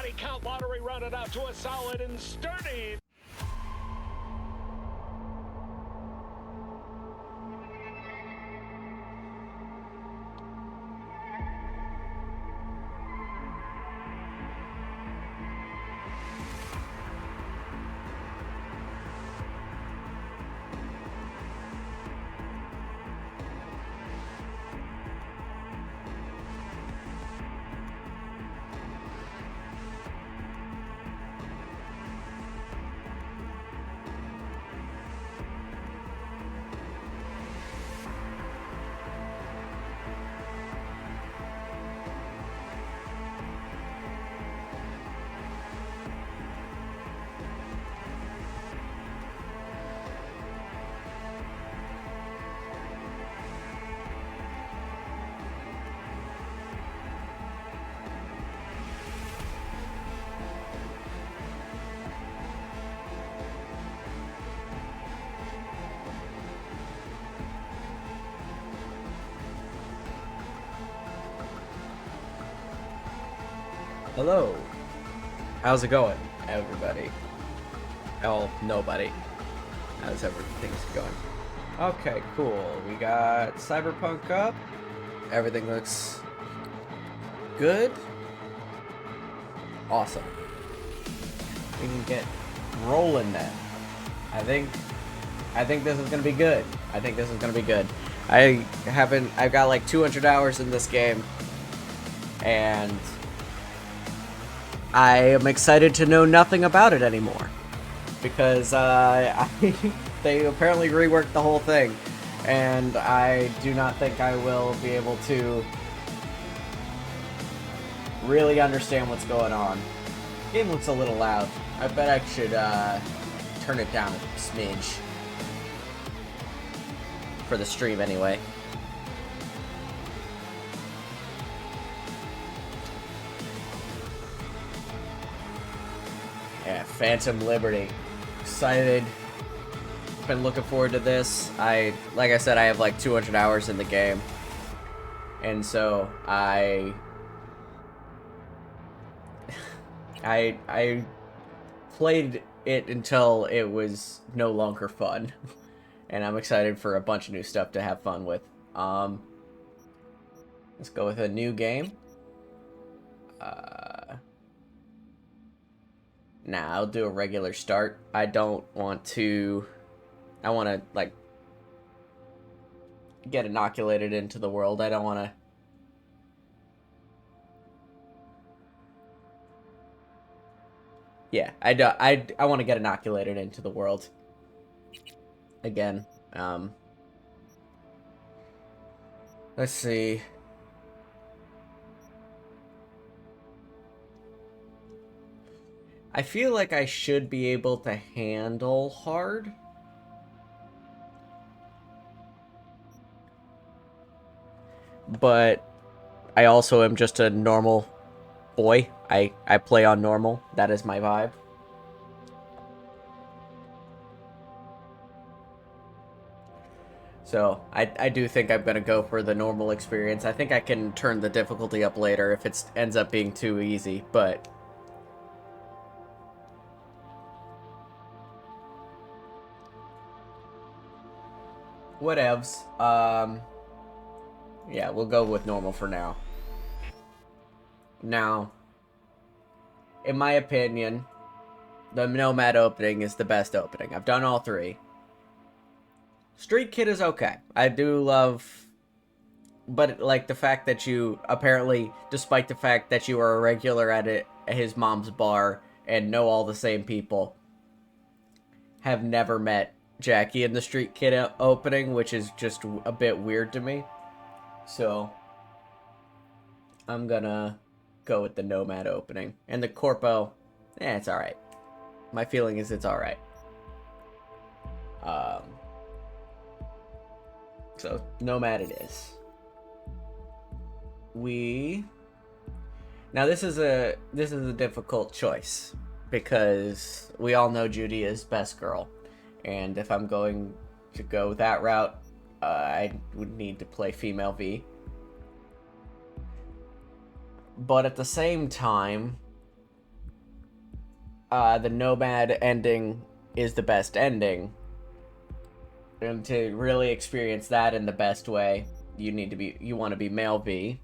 body count lottery rounded out to a solid and sturdy. Hello. How's it going, everybody? Oh, nobody. How's everything's going? Okay, cool. We got Cyberpunk up. Everything looks good. Awesome. We can get rolling then. I think this is gonna be good. I've got like 200 hours in this game, and I am excited to know nothing about it anymore, because they apparently reworked the whole thing, and I do not think I will be able to really understand what's going on. Game looks a little loud. I bet I should turn it down a smidge for the stream anyway. Yeah, Phantom Liberty. Excited. Been looking forward to this. Like I said, I have like 200 hours in the game. And so I played it until it was no longer fun. And I'm excited for a bunch of new stuff to have fun with. Let's go with a new game. Nah, I'll do a regular start. I want to, like, get inoculated into the world. I don't want to... Yeah, I want to get inoculated into the world. Again. Let's see. I feel like I should be able to handle hard. But I also am just a normal boy. I play on normal. That is my vibe. So I do think I'm going to go for the normal experience. I think I can turn the difficulty up later if it ends up being too easy, but... Whatevs. Yeah, we'll go with normal for now. Now, in my opinion, the Nomad opening is the best opening. I've done all three. Street Kid is okay. I do love... But, like, the fact that you, apparently, despite the fact that you are a regular at his mom's bar and know all the same people, have never met Jackie in the Street Kid opening, which is just a bit weird to me. So, I'm gonna go with the Nomad opening. And the Corpo, it's alright. My feeling is it's alright. So, Nomad it is. Now this is a difficult choice, because we all know Judy is best girl. And if I'm going to go that route, I would need to play female V. But at the same time, the Nomad ending is the best ending. And to really experience that in the best way, you want to be male V.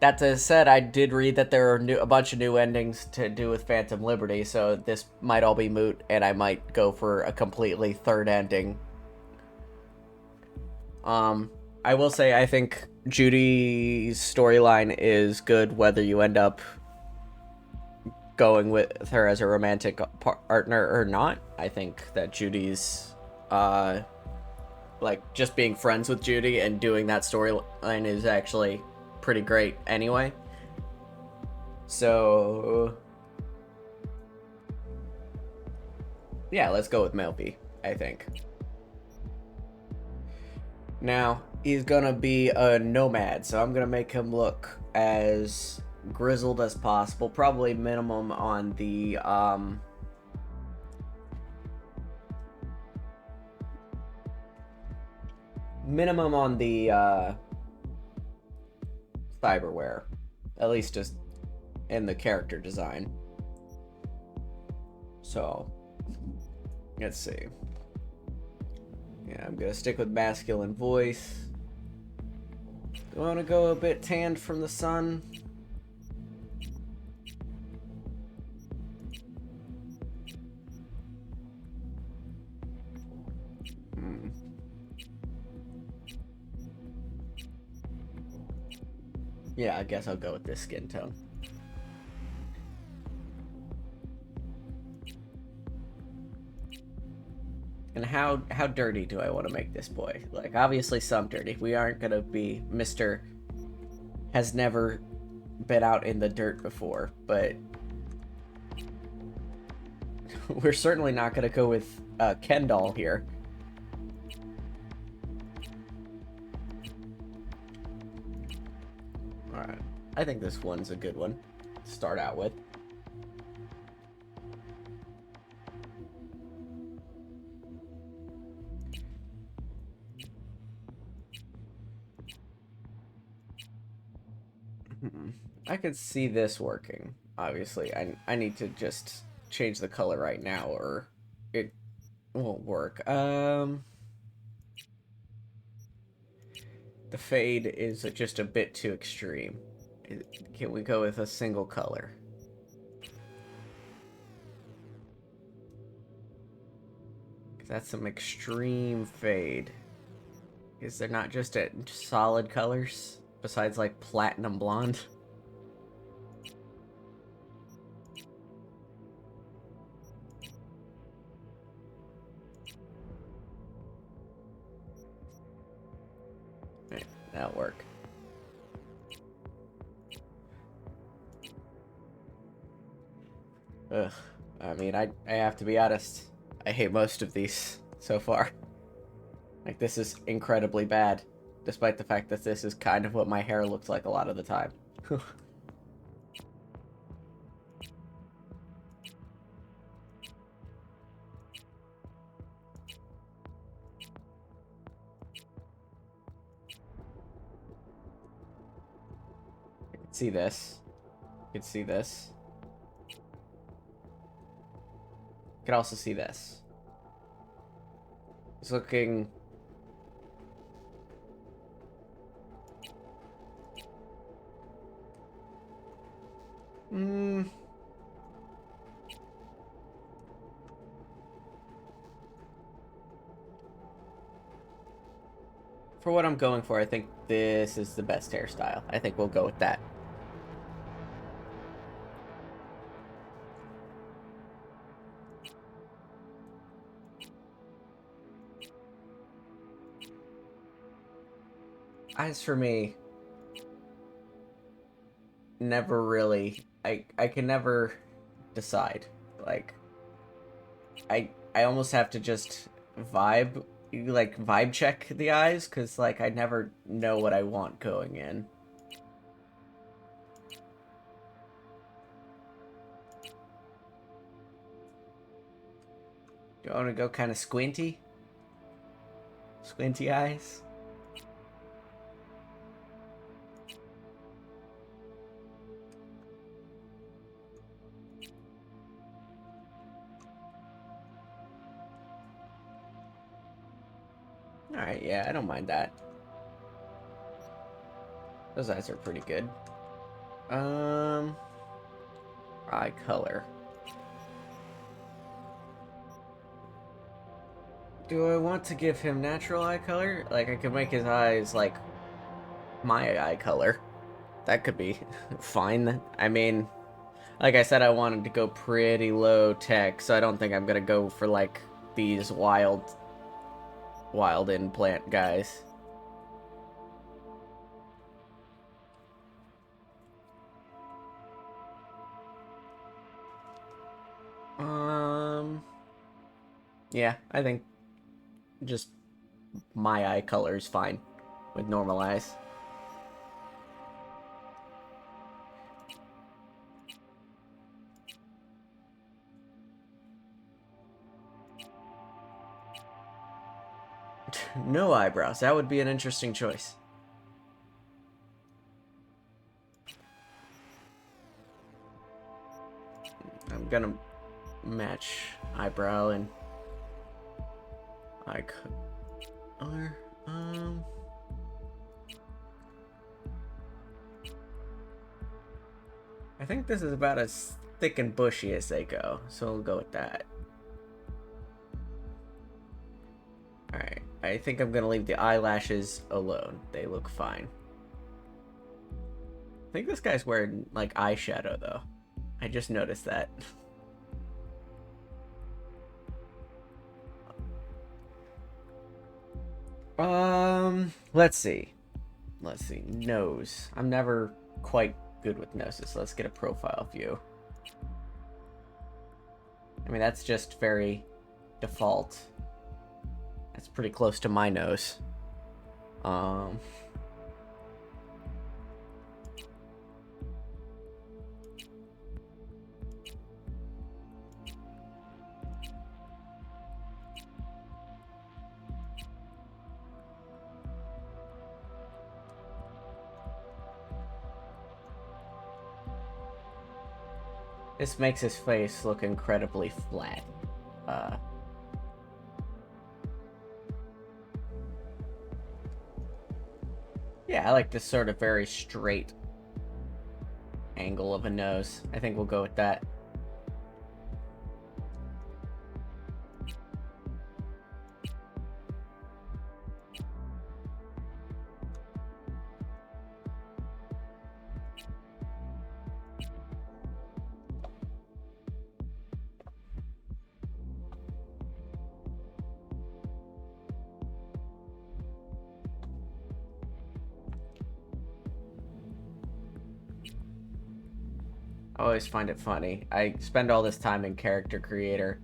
That said, I did read that there are a bunch of new endings to do with Phantom Liberty, so this might all be moot, and I might go for a completely third ending. I will say I think Judy's storyline is good whether you end up going with her as a romantic partner or not. I think that Judy's, like, just being friends with Judy and doing that storyline is actually pretty great anyway. So, yeah, let's go with Melby, I think. Now, he's gonna be a nomad, so I'm gonna make him look as grizzled as possible. Probably minimum on the, cyberware. At least just in the character design. So, let's see. Yeah, I'm gonna stick with masculine voice. Do I want to go a bit tanned from the sun? Yeah, I guess I'll go with this skin tone. And how dirty do I want to make this boy? Like, obviously some dirty. We aren't gonna be Mr. has never been out in the dirt before, but we're certainly not gonna go with Ken doll here. Alright, I think this one's a good one to start out with. I could see this working. Obviously, I need to just change the color right now, or it won't work. The fade is just a bit too extreme. Can we go with a single color? That's some extreme fade. Is there not just solid colors besides like platinum blonde? Right, that'll work. Ugh. I mean, I have to be honest. I hate most of these so far. Like, this is incredibly bad, despite the fact that this is kind of what my hair looks like a lot of the time. See this. You can see this. You can also see this. It's looking... For what I'm going for, I think this is the best hairstyle. I think we'll go with that. As for me, never really. I can never decide. Like, I almost have to just vibe check the eyes, because like I never know what I want going in. Do I want to go kind of squinty? Squinty eyes? Alright, yeah, I don't mind that. Those eyes are pretty good. Eye color. Do I want to give him natural eye color? Like, I could make his eyes, like, my eye color. That could be fine. I mean, like I said, I wanted to go pretty low tech, so I don't think I'm gonna go for, like, these wild implant guys. Yeah, I think just my eye color is fine with normal eyes. No eyebrows. That would be an interesting choice. I'm gonna match eyebrow and eye color. I think this is about as thick and bushy as they go, so we'll go with that. Alright, I think I'm gonna leave the eyelashes alone. They look fine. I think this guy's wearing, like, eyeshadow, though. I just noticed that. Let's see. Let's see. Nose. I'm never quite good with noses, so let's get a profile view. I mean, that's just very default. That's pretty close to my nose. This makes his face look incredibly flat. Yeah, I like this sort of very straight angle of a nose. I think we'll go with that. I always find it funny. I spend all this time in character creator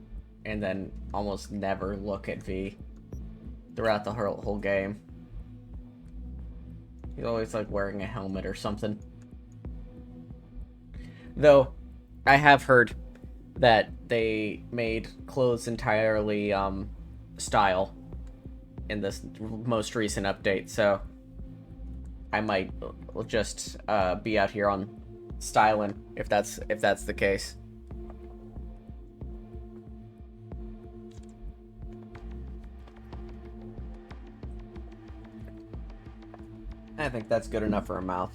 and then almost never look at V throughout the whole game. He's always like wearing a helmet or something. Though, I have heard that they made clothes entirely style in this most recent update, so I might just be out here on styling if that's the case. I think that's good enough for a mouth.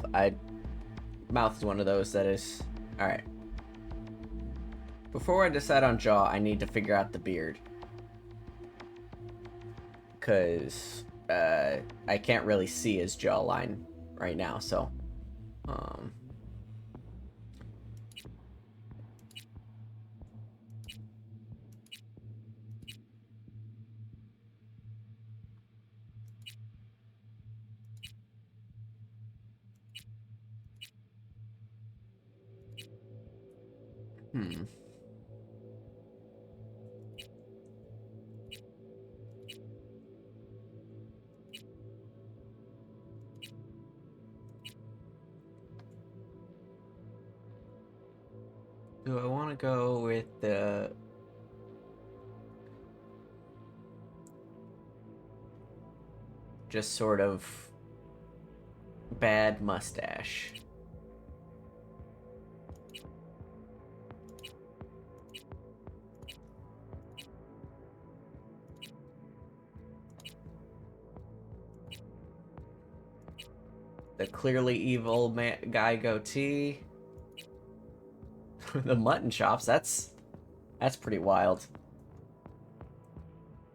Mouth is one of those that is all right. Before I decide on jaw, I need to figure out the beard, because I can't really see his jawline right now. So, hmm. Do I want to go with the just sort of bad mustache? The clearly evil guy goatee. The mutton chops, that's pretty wild.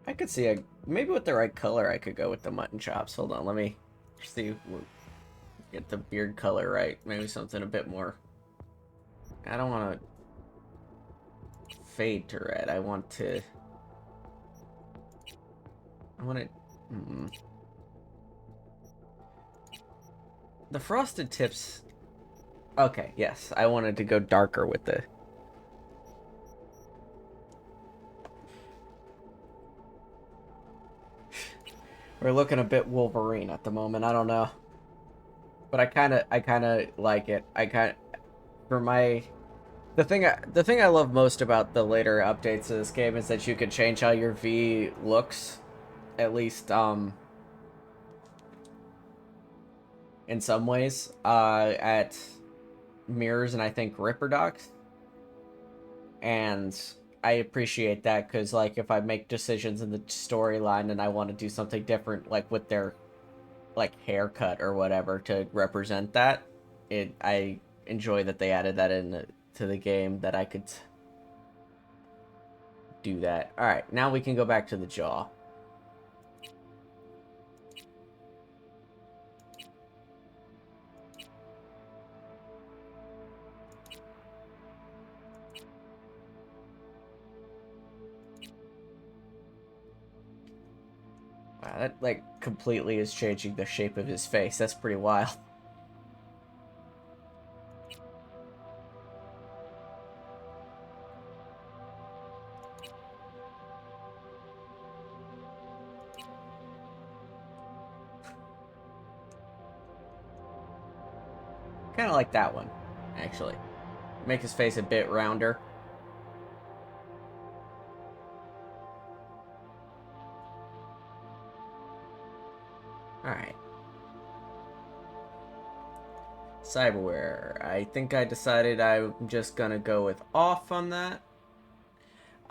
I could see maybe with the right color I could go with the mutton chops. Hold on, let me see, get the beard color right. Maybe something a bit more. I don't want to fade to red. I want it. The frosted tips. Okay, yes, I wanted to go darker with the. We're looking a bit Wolverine at the moment. I don't know, but I kind of like it. For my, the thing I love most about the later updates of this game is that you can change how your V looks, at least in some ways, at mirrors and I think Ripper Docs, and I appreciate that because, like, if I make decisions in the storyline and I want to do something different, like with their, like, haircut or whatever to represent that, I enjoy that they added that in to the game, that I could do that. All right, now we can go back to the jaw. Wow, that, like, completely is changing the shape of his face. That's pretty wild. Kind of like that one, actually. Make his face a bit rounder. Alright. Cyberware. I think I decided I'm just gonna go with off on that.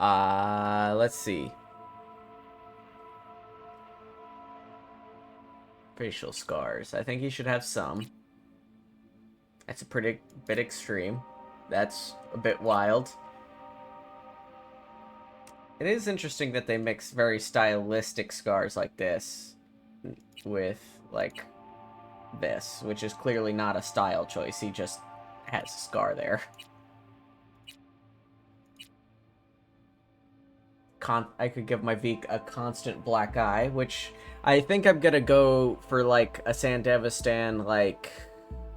Let's see. Facial scars. I think he should have some. That's a pretty bit extreme. That's a bit wild. It is interesting that they mix very stylistic scars like this with, like, this, which is clearly not a style choice. He just has a scar there. I could give my Veek a constant black eye, which I think I'm gonna go for, like, a Sandevistan, like,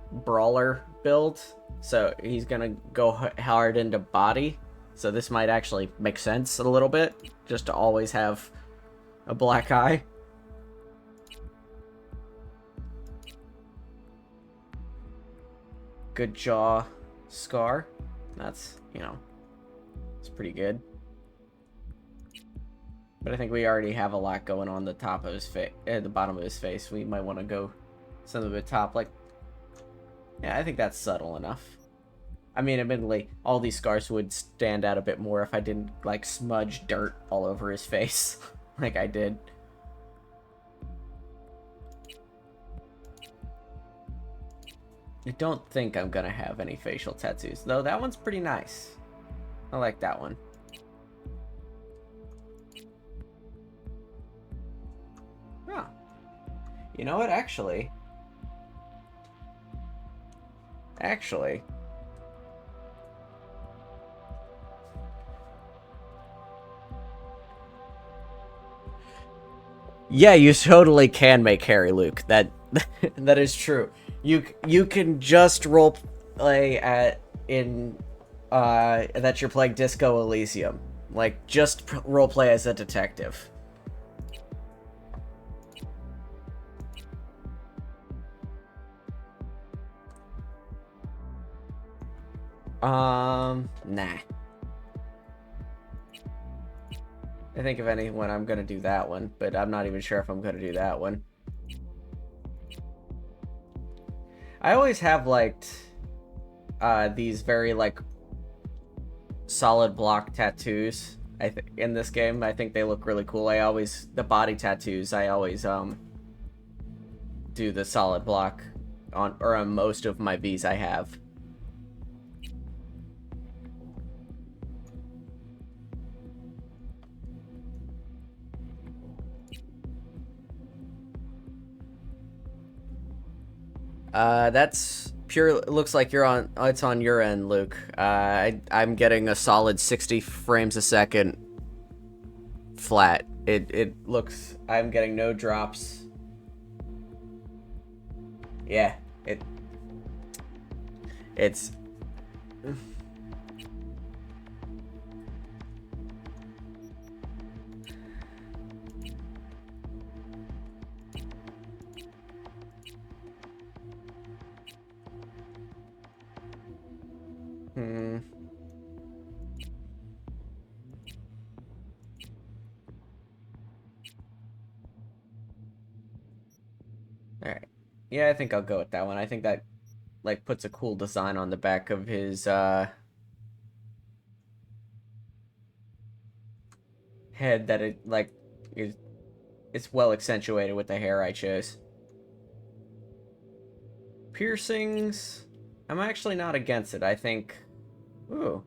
brawler build. So he's gonna go hard into body. So this might actually make sense a little bit, just to always have a black eye. Good jaw scar. That's, you know, it's pretty good. But I think we already have a lot going on the top of his face, at the bottom of his face. We might want to go something at the top, like, yeah, I think that's subtle enough. I mean, admittedly, all these scars would stand out a bit more if I didn't, like, smudge dirt all over his face, like I did. I don't think I'm gonna have any facial tattoos, though that one's pretty nice. I like that one. Oh. You know what, actually... Yeah, you totally can make Harry Luke. That is true. You can just role play that you're playing Disco Elysium. Like, just role play as a detective. Nah. I think if anyone, I'm gonna do that one, but I'm not even sure if I'm gonna do that one. I always have liked these very, like, solid block tattoos. In this game, I think they look really cool. The body tattoos, I always do the solid block on most of my Vs I have. That's pure. Looks like you're on. It's on your end, Luke. I'm getting a solid 60 frames a second flat. It looks. I'm getting no drops. Yeah. It's. Hmm. All right. Yeah, I think I'll go with that one. I think that like puts a cool design on the back of his head that it like is it's well accentuated with the hair I chose. Piercings, I'm actually not against it. I think ooh,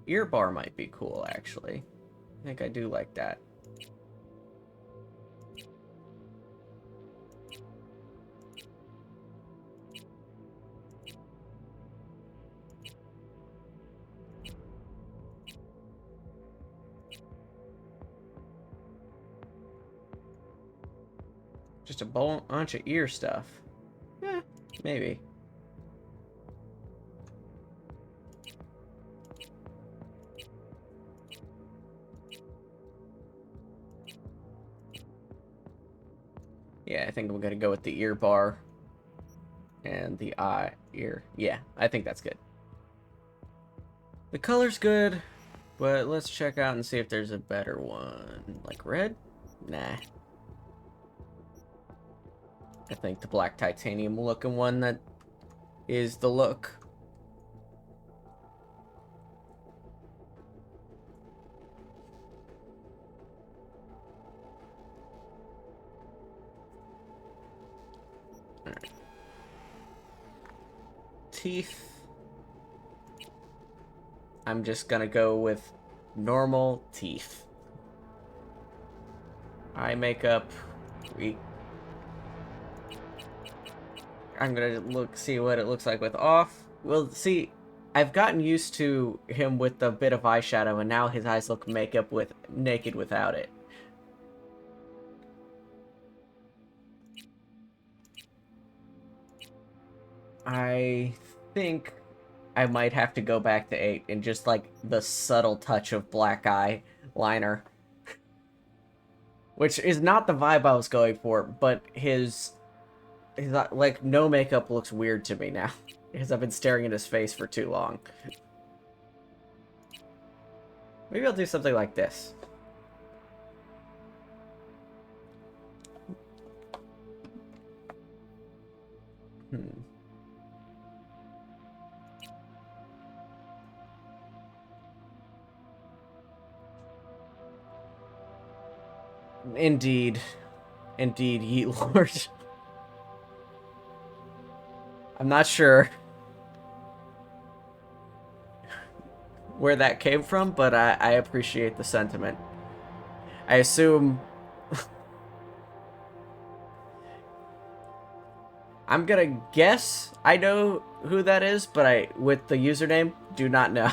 ear bar might be cool actually. I think I do like that. Just a bunch of ear stuff. Eh, maybe. Yeah, I think I'm gonna go with the ear bar and the ear. Yeah, I think that's good. The color's good, but let's check out and see if there's a better one. Like red? Nah. I think the black titanium looking one that is the look. Right. Teeth. I'm just gonna go with normal teeth. Eye makeup. I'm gonna see what it looks like with off. Well, see, I've gotten used to him with a bit of eyeshadow, and now his eyes look makeup with naked without it. I think I might have to go back to 8 and just like the subtle touch of black eye liner. Which is not the vibe I was going for, but his like no makeup looks weird to me now because I've been staring at his face for too long. Maybe I'll do something like this. Hmm. Indeed. Indeed, Yeet Lord. I'm not sure where that came from, but I appreciate the sentiment. I assume... I'm gonna guess I know who that is, but with the username, do not know.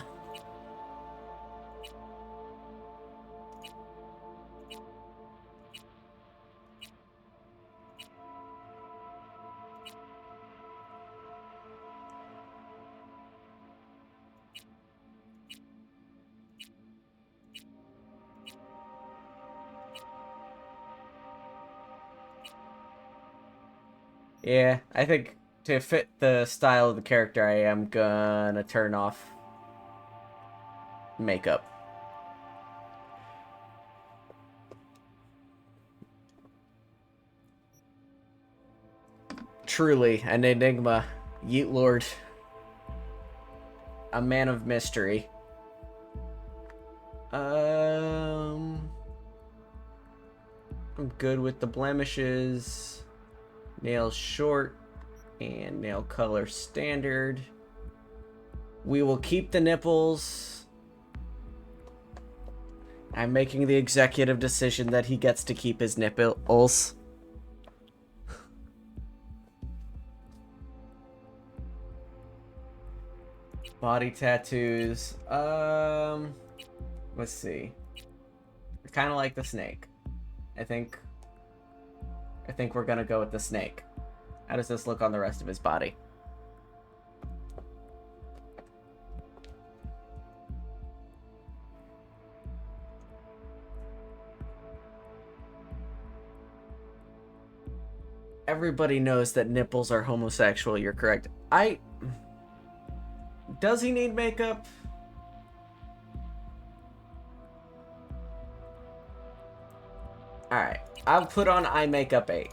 Yeah, I think to fit the style of the character, I am gonna turn off makeup. Truly, an enigma. Yeet Lord. A man of mystery. I'm good with the blemishes. Nails short. And nail color standard. We will keep the nipples. I'm making the executive decision that he gets to keep his nipples. Body tattoos. Let's see. Kind of like the snake. I think we're gonna go with the snake. How does this look on the rest of his body? Everybody knows that nipples are homosexual. You're correct. Does he need makeup? Alright. I'll put on eye makeup 8.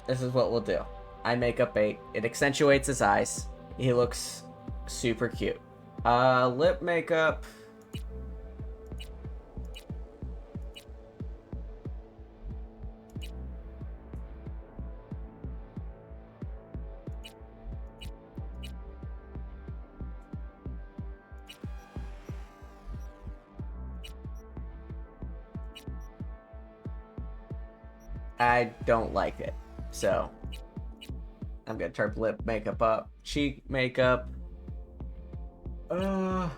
This is what we'll do. Eye makeup 8. It accentuates his eyes. He looks super cute. Lip makeup. I don't like it. So, I'm gonna turn lip makeup up. Cheek makeup. I'm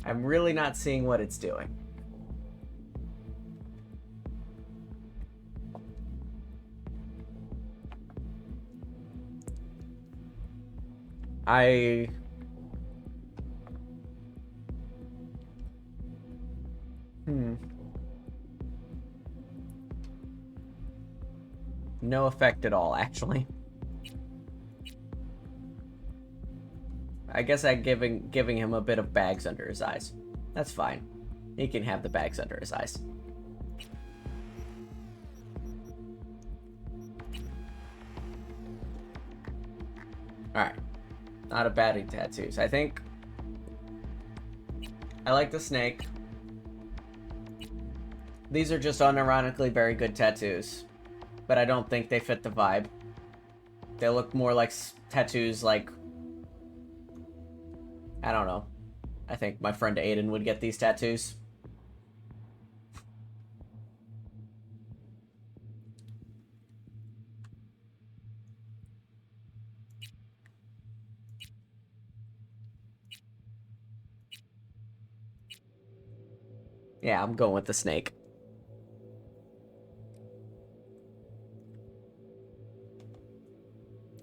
really not seeing what it's doing. No effect at all, actually. I guess I'm giving him a bit of bags under his eyes. That's fine. He can have the bags under his eyes. Alright. Not a baddie tattoos. I think I like the snake. These are just unironically very good tattoos. But I don't think they fit the vibe. They look more like tattoos like... I don't know. I think my friend Aiden would get these tattoos. Yeah, I'm going with the snake.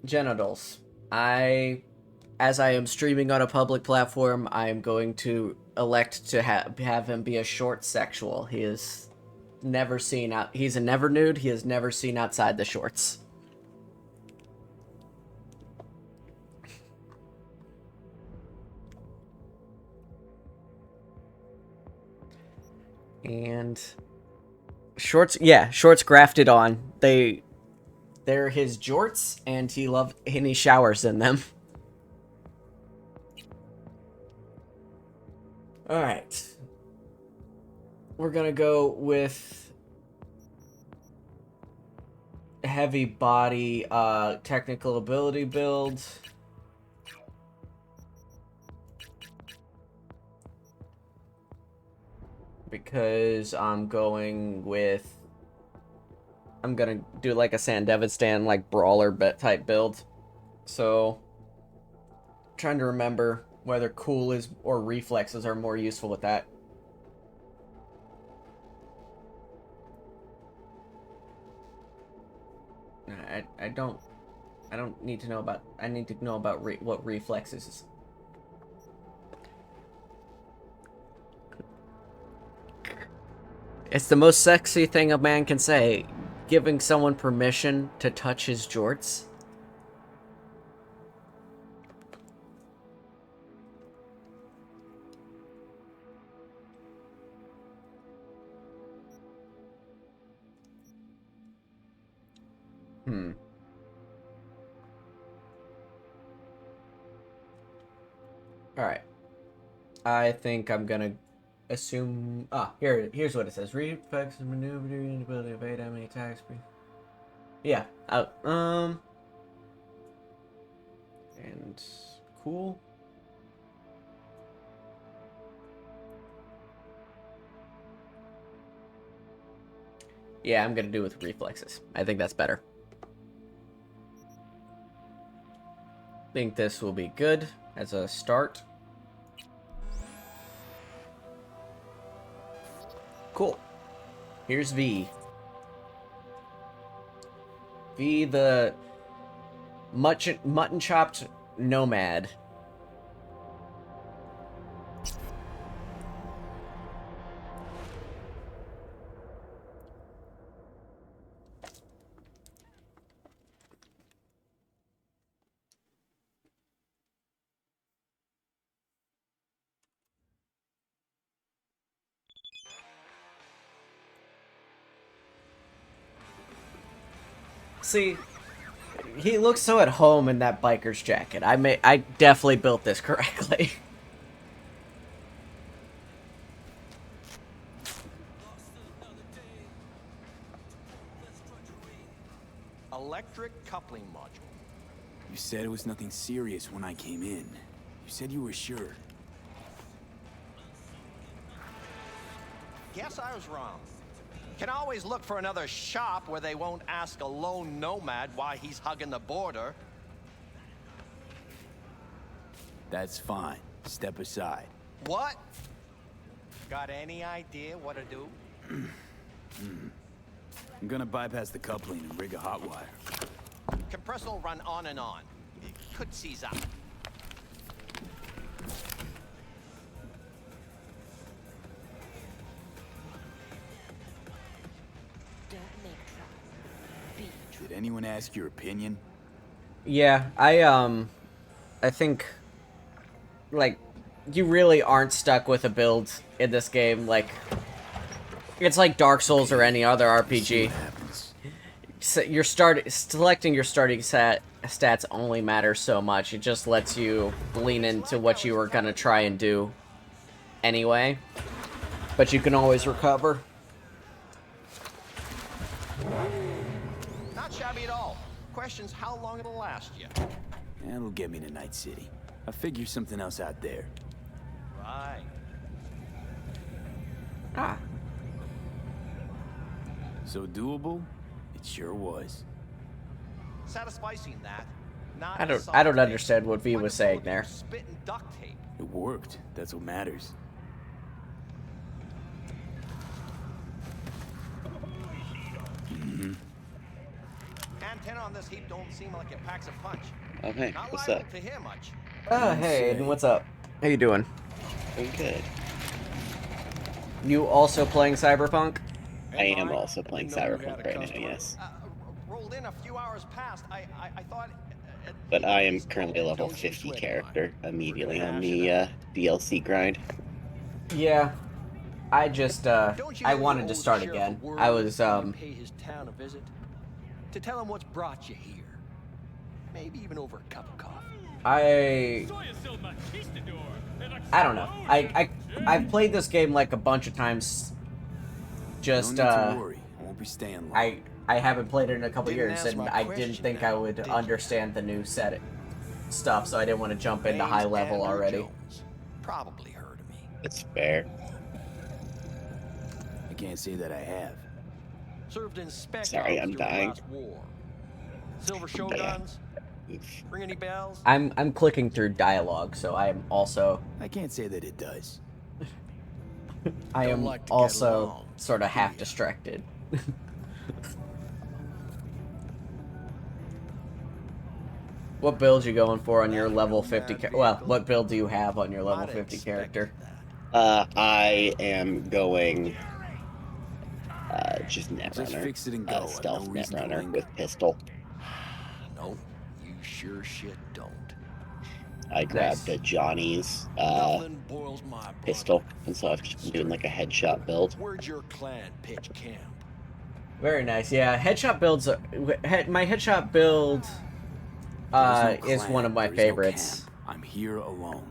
Genitals. As I am streaming on a public platform, I am going to elect to have him be a short sexual. He is never seen out. He's a never nude. He is never seen outside the shorts. And shorts, yeah, shorts grafted on. They're his jorts, and he showers in them. All right. We're gonna go with heavy body, technical ability build. Because I'm gonna do like a Sandevistan, like brawler type build. So, trying to remember whether cool is or reflexes are more useful with that. I don't need to know about. I need to know about what reflexes is. It's the most sexy thing a man can say. Giving someone permission to touch his jorts. Alright. I think I'm gonna assume. Here's what it says: reflex maneuver, ability to evade enemy attacks. Yeah. And cool. Yeah, I'm gonna do with reflexes. I think that's better. Think this will be good as a start. Cool. Here's V. V, the mutton chopped nomad. See, he looks so at home in that biker's jacket. I definitely built this correctly. Electric coupling module. You said it was nothing serious when I came in. You said you were sure. Guess I was wrong. Can always look for another shop where they won't ask a lone nomad why he's hugging the border. That's fine. Step aside. What? Got any idea what to do? I'm gonna bypass the coupling and rig a hot wire. Compressor will run on and on. It could seize up. Did anyone ask your opinion? Yeah, I think, like, you really aren't stuck with a build in this game. Like, it's like Dark Souls or any other RPG. So selecting your starting stats only matters so much. It just lets you lean into what you were gonna try and do anyway. But you can always recover. Not shabby at all. Question's how long it'll last you. That'll get me to Night City. I'll figure something else out there. Right. Ah. So doable? It sure was. Satisficing that. Not I don't understand what V was saying there. Spit and duct tape. It worked. That's what matters. Antenna on this heap don't seem like it packs a punch. Oh, hey, Not what's liable up? to hear much. Oh, hey, Aiden, what's up? How you doing? I'm good. You also playing Cyberpunk? I am also playing Cyberpunk right now, yes. Rolled in a few hours past. I thought. But I am currently a level 50 character, immediately on the DLC grind. Yeah. I just, I wanted to start again. I was, Pay his town a visit to tell him what's brought you here. Maybe even over a cup of coffee. I don't know. I've played this game like a bunch of times. Just, No need to worry. I won't be staying long. I haven't played it in a couple Didn't years, ask and my I didn't question think now, I would did you? understand the new set stuff, so I didn't want to jump into Name's high level Andrew already. Jones. Probably heard of me. It's fair. I can't say that I have. Served in spec Sorry, ops I'm during the dying. last war. Silver But yeah. Shoguns. Ring any bells? I'm clicking through dialogue, so I am also I can't say that it does. I Don't am like to get also along, sort of do half ya? distracted. What build you going for on your level 50? Well, what build do you have on your level Might 50 expect character? that. I am going just Just Netrunner. fix it and go. I've Stealth no reason to Netrunner linger. with pistol. No, you sure shit don't. I grabbed Nice. a Johnny's Nothing boils my blood. pistol, and so I've just been doing like a headshot build. Where'd your clan pitch camp? Very nice. Yeah, headshot builds. My headshot build There's no is clan, one of my there's no favorites. camp. I'm here alone.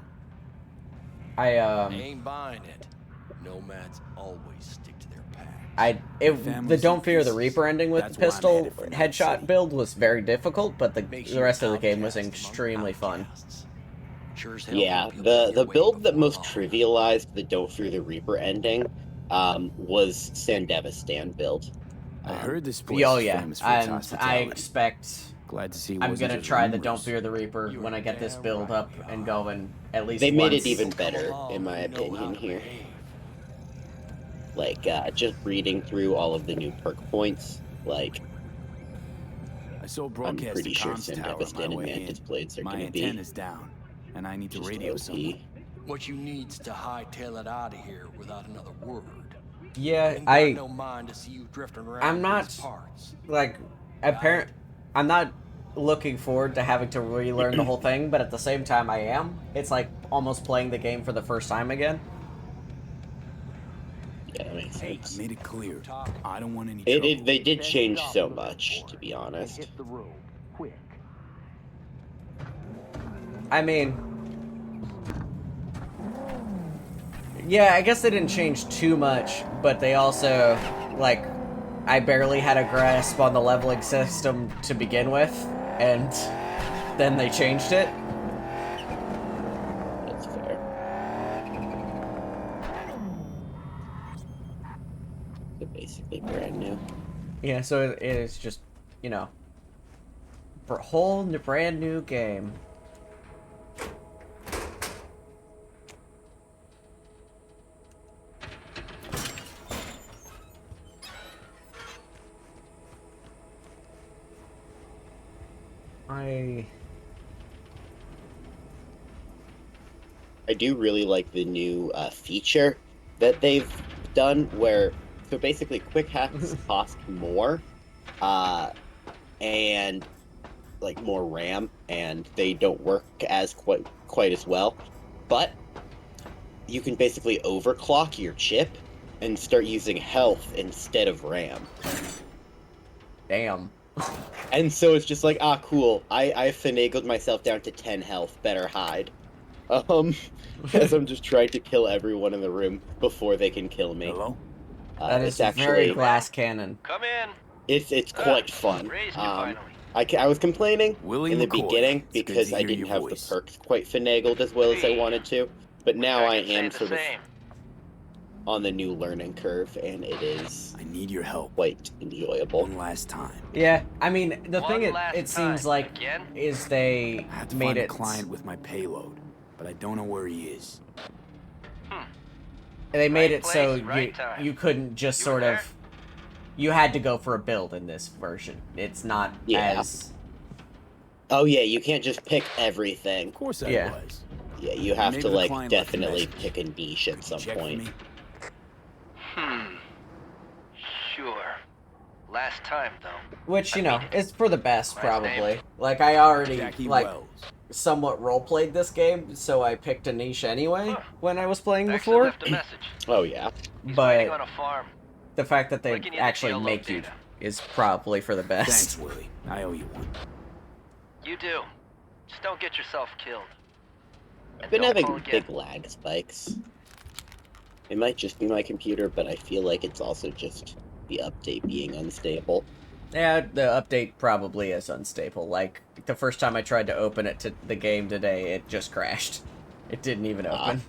I Ain't buying it. Nomads always stick to their pack. The Families Don't and Fear the pieces. Reaper ending with That's the why I'm pistol headed for Night headshot City. build was very difficult, but the Makes the you rest an of the game was outcast among extremely fun. outcasts. Sure as hell Yeah, hope you'll pay the your way build that before most long. trivialized the Don't Fear the Reaper ending was Sandevistan build. I heard this place Oh is yeah, famous for its and I hospitality. expect Glad to see it I'm wasn't gonna just try the rumors. Don't Fear the Reaper You when are I get this damn build right up we and are. going at least They made it once. even Come better, along, in my we know how opinion, to here. behave. Like, just reading through all of the new perk points, like, I saw I'm broadcast pretty the sure comms tower on my Sandevistan and way Mantis in. Blades are My gonna be antenna's down, and I need to just radio OP. someone. What you need's to hightail it out of here without another word. Yeah, Ain't got no mind to see you drifting around I'm not these parts. like I'm not looking forward to having to relearn the whole thing, but at the same time I am. It's like almost playing the game for the first time again. Yeah, that makes I sense. made it clear. I don't want any trouble. They did change so much, to be honest. I mean, yeah, I guess they didn't change too much, but they also, like, I barely had a grasp on the leveling system to begin with, and then they changed it. That's fair. They're basically brand new. Yeah, so it is just, you know, for a whole brand new game. I do really like the new feature that they've done where, so basically quick hacks cost more, and like more RAM, and they don't work as quite as well, but you can basically overclock your chip and start using health instead of RAM. Damn. And so it's just like, ah, cool. I finagled myself down to 10 health. Better hide. As I'm just trying to kill everyone in the room before they can kill me. Hello? That is It's actually very glass cannon. Come in. it's quite fun. Raised you finally. I was complaining Willie in the McCoy. beginning It's good because to I hear didn't your have voice. the perks quite finagled as well as I wanted to, but now I am sort of on the new learning curve, and it is I need your help. quite enjoyable. One last time. Yeah, I mean, the One thing last it seems time. like Again? is they I have to made find a it. client with my payload, but I don't know where he is. They made Right it so place, right time. you couldn't just You were sort there? of. You had to go for a build in this version. It's not Yeah. as. Oh yeah, you can't just pick everything. Of course I Yeah. was. Yeah, you have Maybe to the like client left a definitely message. pick a niche at Could you some check for point. me? Sure. Last time, though. Which, you know, is for the best, Last probably. name? Like, I already, Jackie like, Wells. somewhat roleplayed this game, so I picked a niche anyway Huh. when I was playing Actually before. left a message. Oh yeah. He's waiting on But a farm. the fact that they Linking you to actually geoloc make you data. is probably for the Thanks, best. Willie. I owe you one. You do. Just don't get yourself killed. I've been Don't having call again. big lag spikes. It might just be my computer, but I feel like it's also just the update being unstable. Yeah, the update probably is unstable. Like, the first time I tried to open it to the game today, it just crashed. It didn't even open.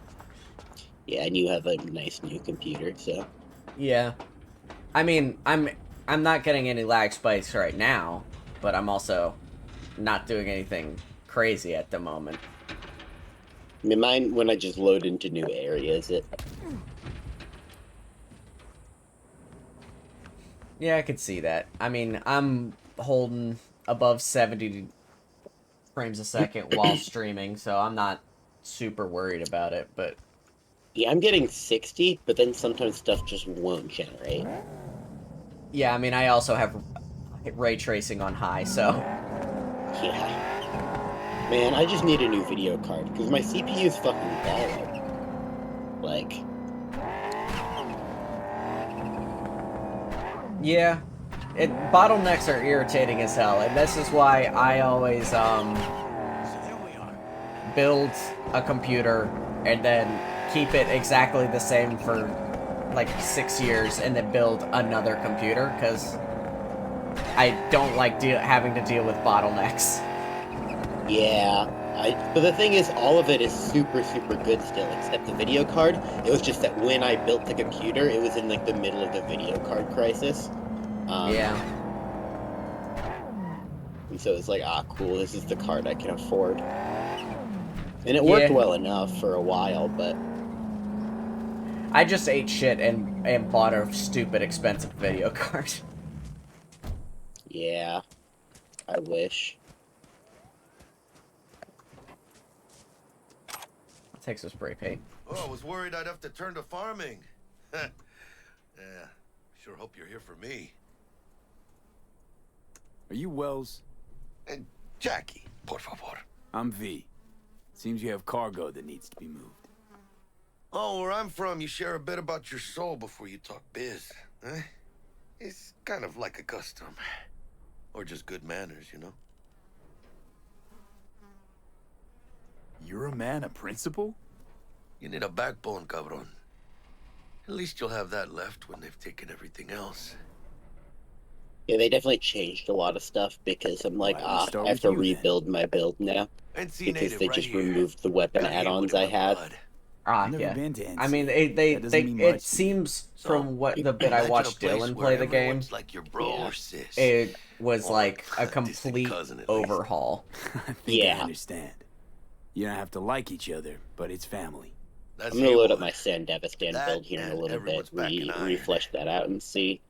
Yeah, and you have a nice new computer, so Yeah. I mean, I'm not getting any lag spikes right now, but I'm also not doing anything crazy at the moment. I mean, mine when I just load into new areas, Yeah, I could see that. I mean, I'm holding above 70 frames a second while streaming, so I'm not super worried about it, but yeah, I'm getting 60, but then sometimes stuff just won't generate. yeah, I mean, I also have ray tracing on high, so Yeah. Man, I just need a new video card, because my CPU is fucking baller. Like, yeah. Bottlenecks are irritating as hell, and this is why I always build a computer and then keep it exactly the same for like 6 years and then build another computer, because I don't like having to deal with bottlenecks. Yeah. But the thing is, all of it is super, super good still, except the video card. It was just that when I built the computer, it was in like the middle of the video card crisis. Yeah. And so it's like, ah, cool, this is the card I can afford. And it worked well enough for a while, but... I just ate shit and bought a stupid expensive video card. Yeah. I wish. I'll take some spray paint. Oh, I was worried I'd have to turn to farming. Yeah, sure hope you're here for me. Are you Wells? And Jackie, por favor. I'm V. Seems you have cargo that needs to be moved. Oh, where I'm from, you share a bit about your soul before you talk biz. Eh? It's kind of like a custom. Or just good manners, you know? You're a man of principle? You need a backbone, cabron. At least you'll have that left when they've taken everything else. Yeah, they definitely changed a lot of stuff because I'm like, I have to rebuild my build now. Because they just removed the weapon add-ons I had. Yeah. I mean, it seems from what the bit I watched Dylan play the game, it was like a complete overhaul. I think I understand. You don't have to like each other, but it's family. I'm gonna load up my Sandevistan build here in a little bit, reflesh that out and see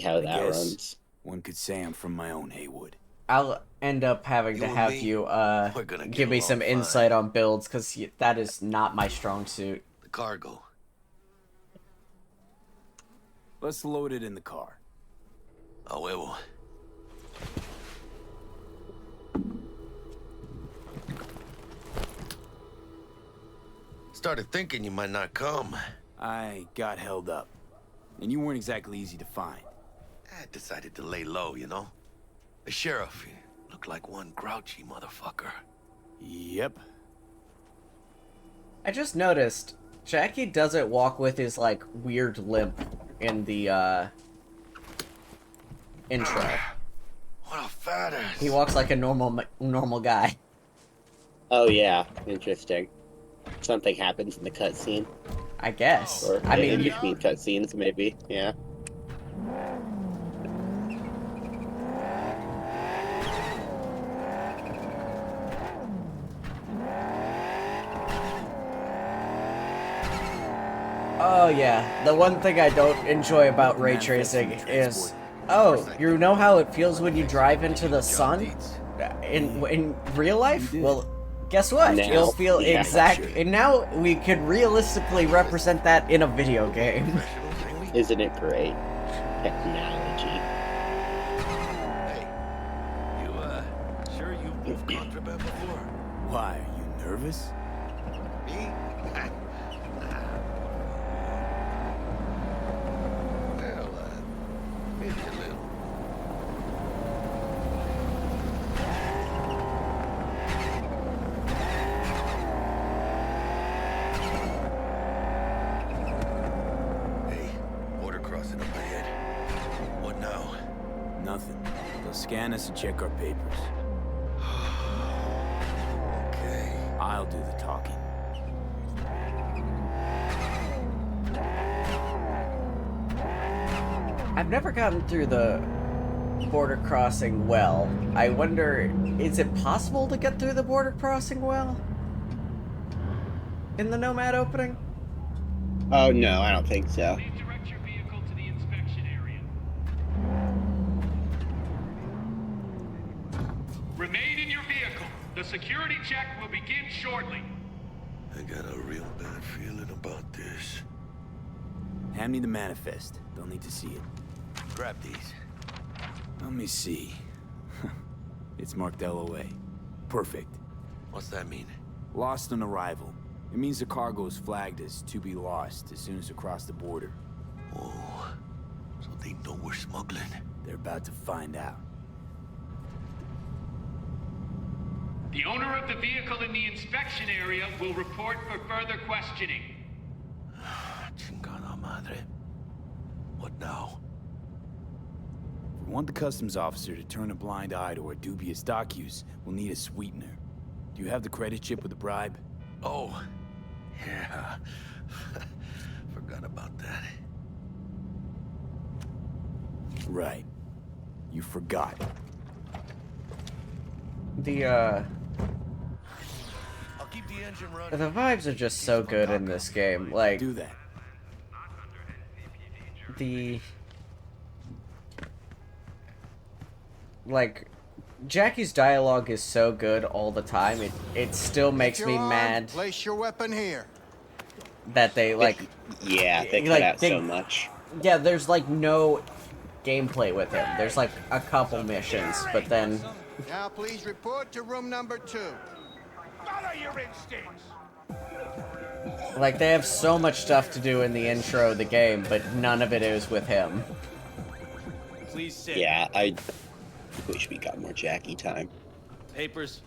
how that runs. One could say I'm from my own Haywood. I'll end up having to have you give me some insight on builds, because that is not my strong suit. The cargo. Let's load it in the car. A huevo. Started thinking you might not come. I got held up. And you weren't exactly easy to find. I decided to lay low, you know? The sheriff, he looked like one grouchy motherfucker. Yep. I just noticed Jackie doesn't walk with his, like, weird limp in the, intro. What a fat ass. He walks like a normal guy. Oh yeah, interesting. Something happens in the cutscene. I guess. Or I mean, in between cutscenes, maybe. Yeah. Oh yeah, the one thing I don't enjoy about ray tracing is, oh, you know how it feels when you drive into the sun in real life? Well, guess what? Now, It'll feel and now we could realistically represent that in a video game. Isn't it great? Technology. Hey, you, sure you've moved contraband before? Why, are you nervous? Me? Well, maybe a little. Hey, border crossing up ahead. What now? Nothing. They'll scan us and check our papers. Okay. I'll do the talking. I've never gotten through the border crossing well. I wonder, is it possible to get through the border crossing well? In the Nomad opening? Oh no, I don't think so. Please direct your vehicle to the inspection area. Remain in your vehicle. The security check will begin shortly. I got a real bad feeling about this. Hand me the manifest. They'll need to see it. Grab these. Let me see. It's marked LOA. Perfect. What's that mean? Lost on arrival. It means the cargo is flagged as to be lost as soon as we cross the border. Oh, so they know we're smuggling. They're about to find out. The owner of the vehicle in the inspection area will report for further questioning. Chingada madre. What now? If we want the customs officer to turn a blind eye to our dubious dock use, we'll need a sweetener. Do you have the credit chip with the bribe? Oh, yeah. Forgot about that. Right. You forgot. The I'll keep the engine running. the vibes are just so good in this game. Like Do that. the like Jackie's dialogue is so good all the time. It still makes me mad Place your weapon here. that they like Yeah, they cut like, out they- so much. yeah, there's like no gameplay with him. There's like a couple missions, but then Now please report to room number 2. Follow your instincts. like they have so much stuff to do in the intro of the game, but none of it is with him. Please sit. Yeah, I wish we got more Jackie time. Papers.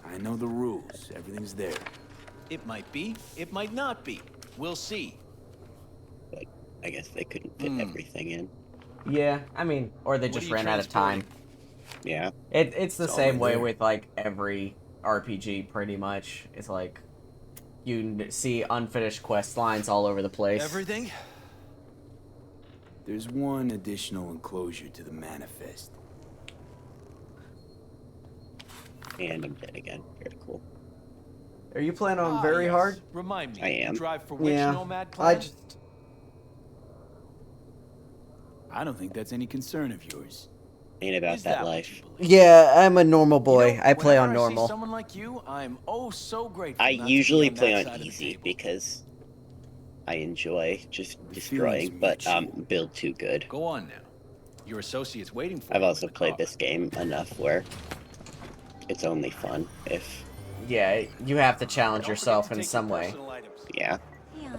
I know the rules. Everything's there. It might be. It might not be. We'll see. But I guess they couldn't fit everything in. Yeah, I mean, or they What just are you ran out of time. Yeah. It's the It's all same in way there. with like every RPG pretty much. It's like you see unfinished quest lines all over the place. Everything? There's one additional enclosure to the manifest. And I'm dead again. Very cool. Are you playing on Ah, very yes. hard? Remind me. I am. You drive for which Yeah. nomad I plan? just I don't think that's any concern of yours. Ain't about Is that what life. you believe? yeah, I'm a normal boy. You know, I play on whenever I see normal. someone like you, I'm oh so grateful. I not to be usually on play that on side of the easy table. because I enjoy just feeling's destroying, but mutual. build too good. Go on now. Your associate's waiting for I've you in also the played car. this game enough where it's only fun if, Yeah, you have to challenge Don't yourself forget to in take some your way. personal items. yeah. Fiancha,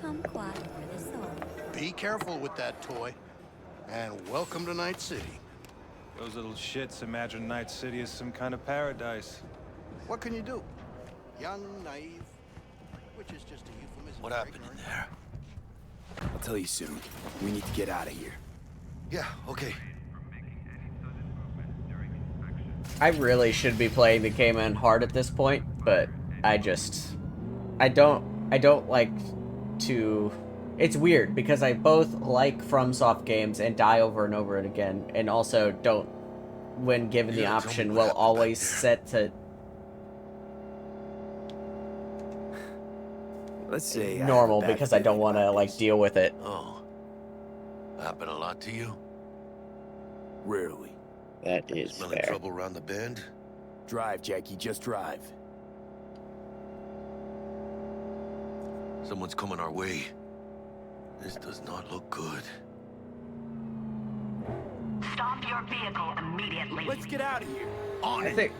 come quiet for the soul. Be careful with that toy. And welcome to Night City. Those little shits imagine Night City as some kind of paradise. What can you do? Young, naive, which is just a euphemism. What for happened in ignorant. there? I'll tell you soon. We need to get out of here. Yeah, okay. I really should be playing the game on hard at this point, but I don't like to. It's weird because I both like FromSoft games and die over and over and again, and also don't, when given the Yeah, tell me option, what will happened back always there. set to Let's say I have a normal bad because I don't feeling want to about like this. deal with it. Oh. Happen a lot to you? Rarely. That is Smelling fair. trouble around the bend? Drive, Jackie. Just drive. Someone's coming our way. This does not look good. Stop your vehicle immediately. Let's get out of here. On I think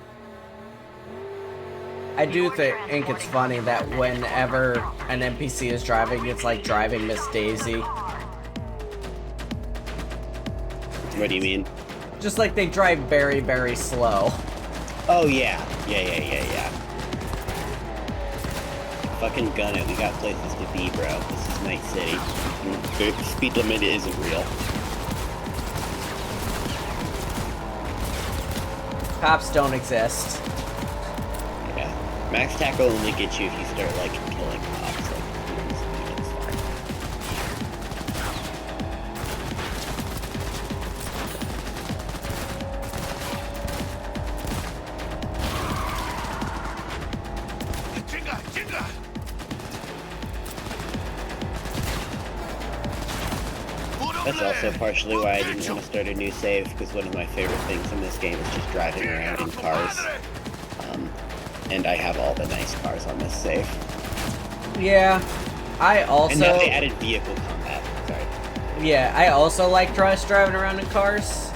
think it's funny that whenever an NPC is driving, it's like driving Miss Daisy. What do you mean? Just like they drive very, very slow. Oh yeah. Yeah. Fucking gun it. We got places to be, bro. This is Night City. The speed limit isn't real. Cops don't exist. Yeah. Max tackle only gets you if you start like killing cops. Like, it's fine. Chinga! Chinga! That's also partially why I didn't want to start a new save, because one of my favorite things in this game is just driving around in cars. And I have all the nice cars on this save. Yeah, I also And now they added vehicle combat. Sorry. yeah, I also like driving around in cars.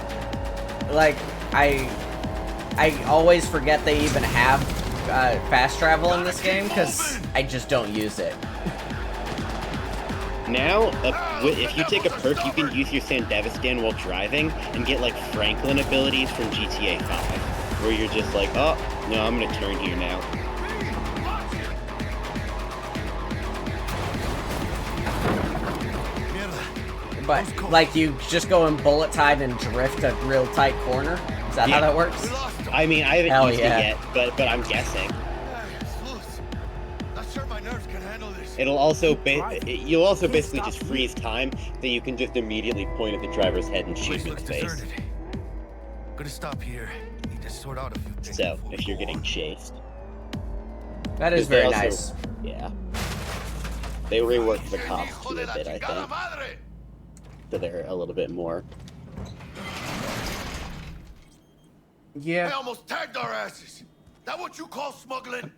Like I always forget they even have fast travel in this game because I just don't use it. Now, if you take a perk, you can use your Sandevistan while driving and get like Franklin abilities from GTA 5, where you're just like, oh, no, I'm gonna turn here now. But, like, you just go in bullet time and drift a real tight corner? Is that how that works? I mean, I haven't Hell used yeah. it yet, but I'm guessing. Not sure my nerves can handle this. It'll also you'll also basically just freeze time that you can just immediately point at the driver's head and shoot him in the face. Gonna stop here. Need to sort out a few things. So, if you're getting chased. That is very nice. Yeah. They reworked the cops too a bit, I think. So they're a little bit more. Yeah. They almost tagged our asses. That what you call smuggling?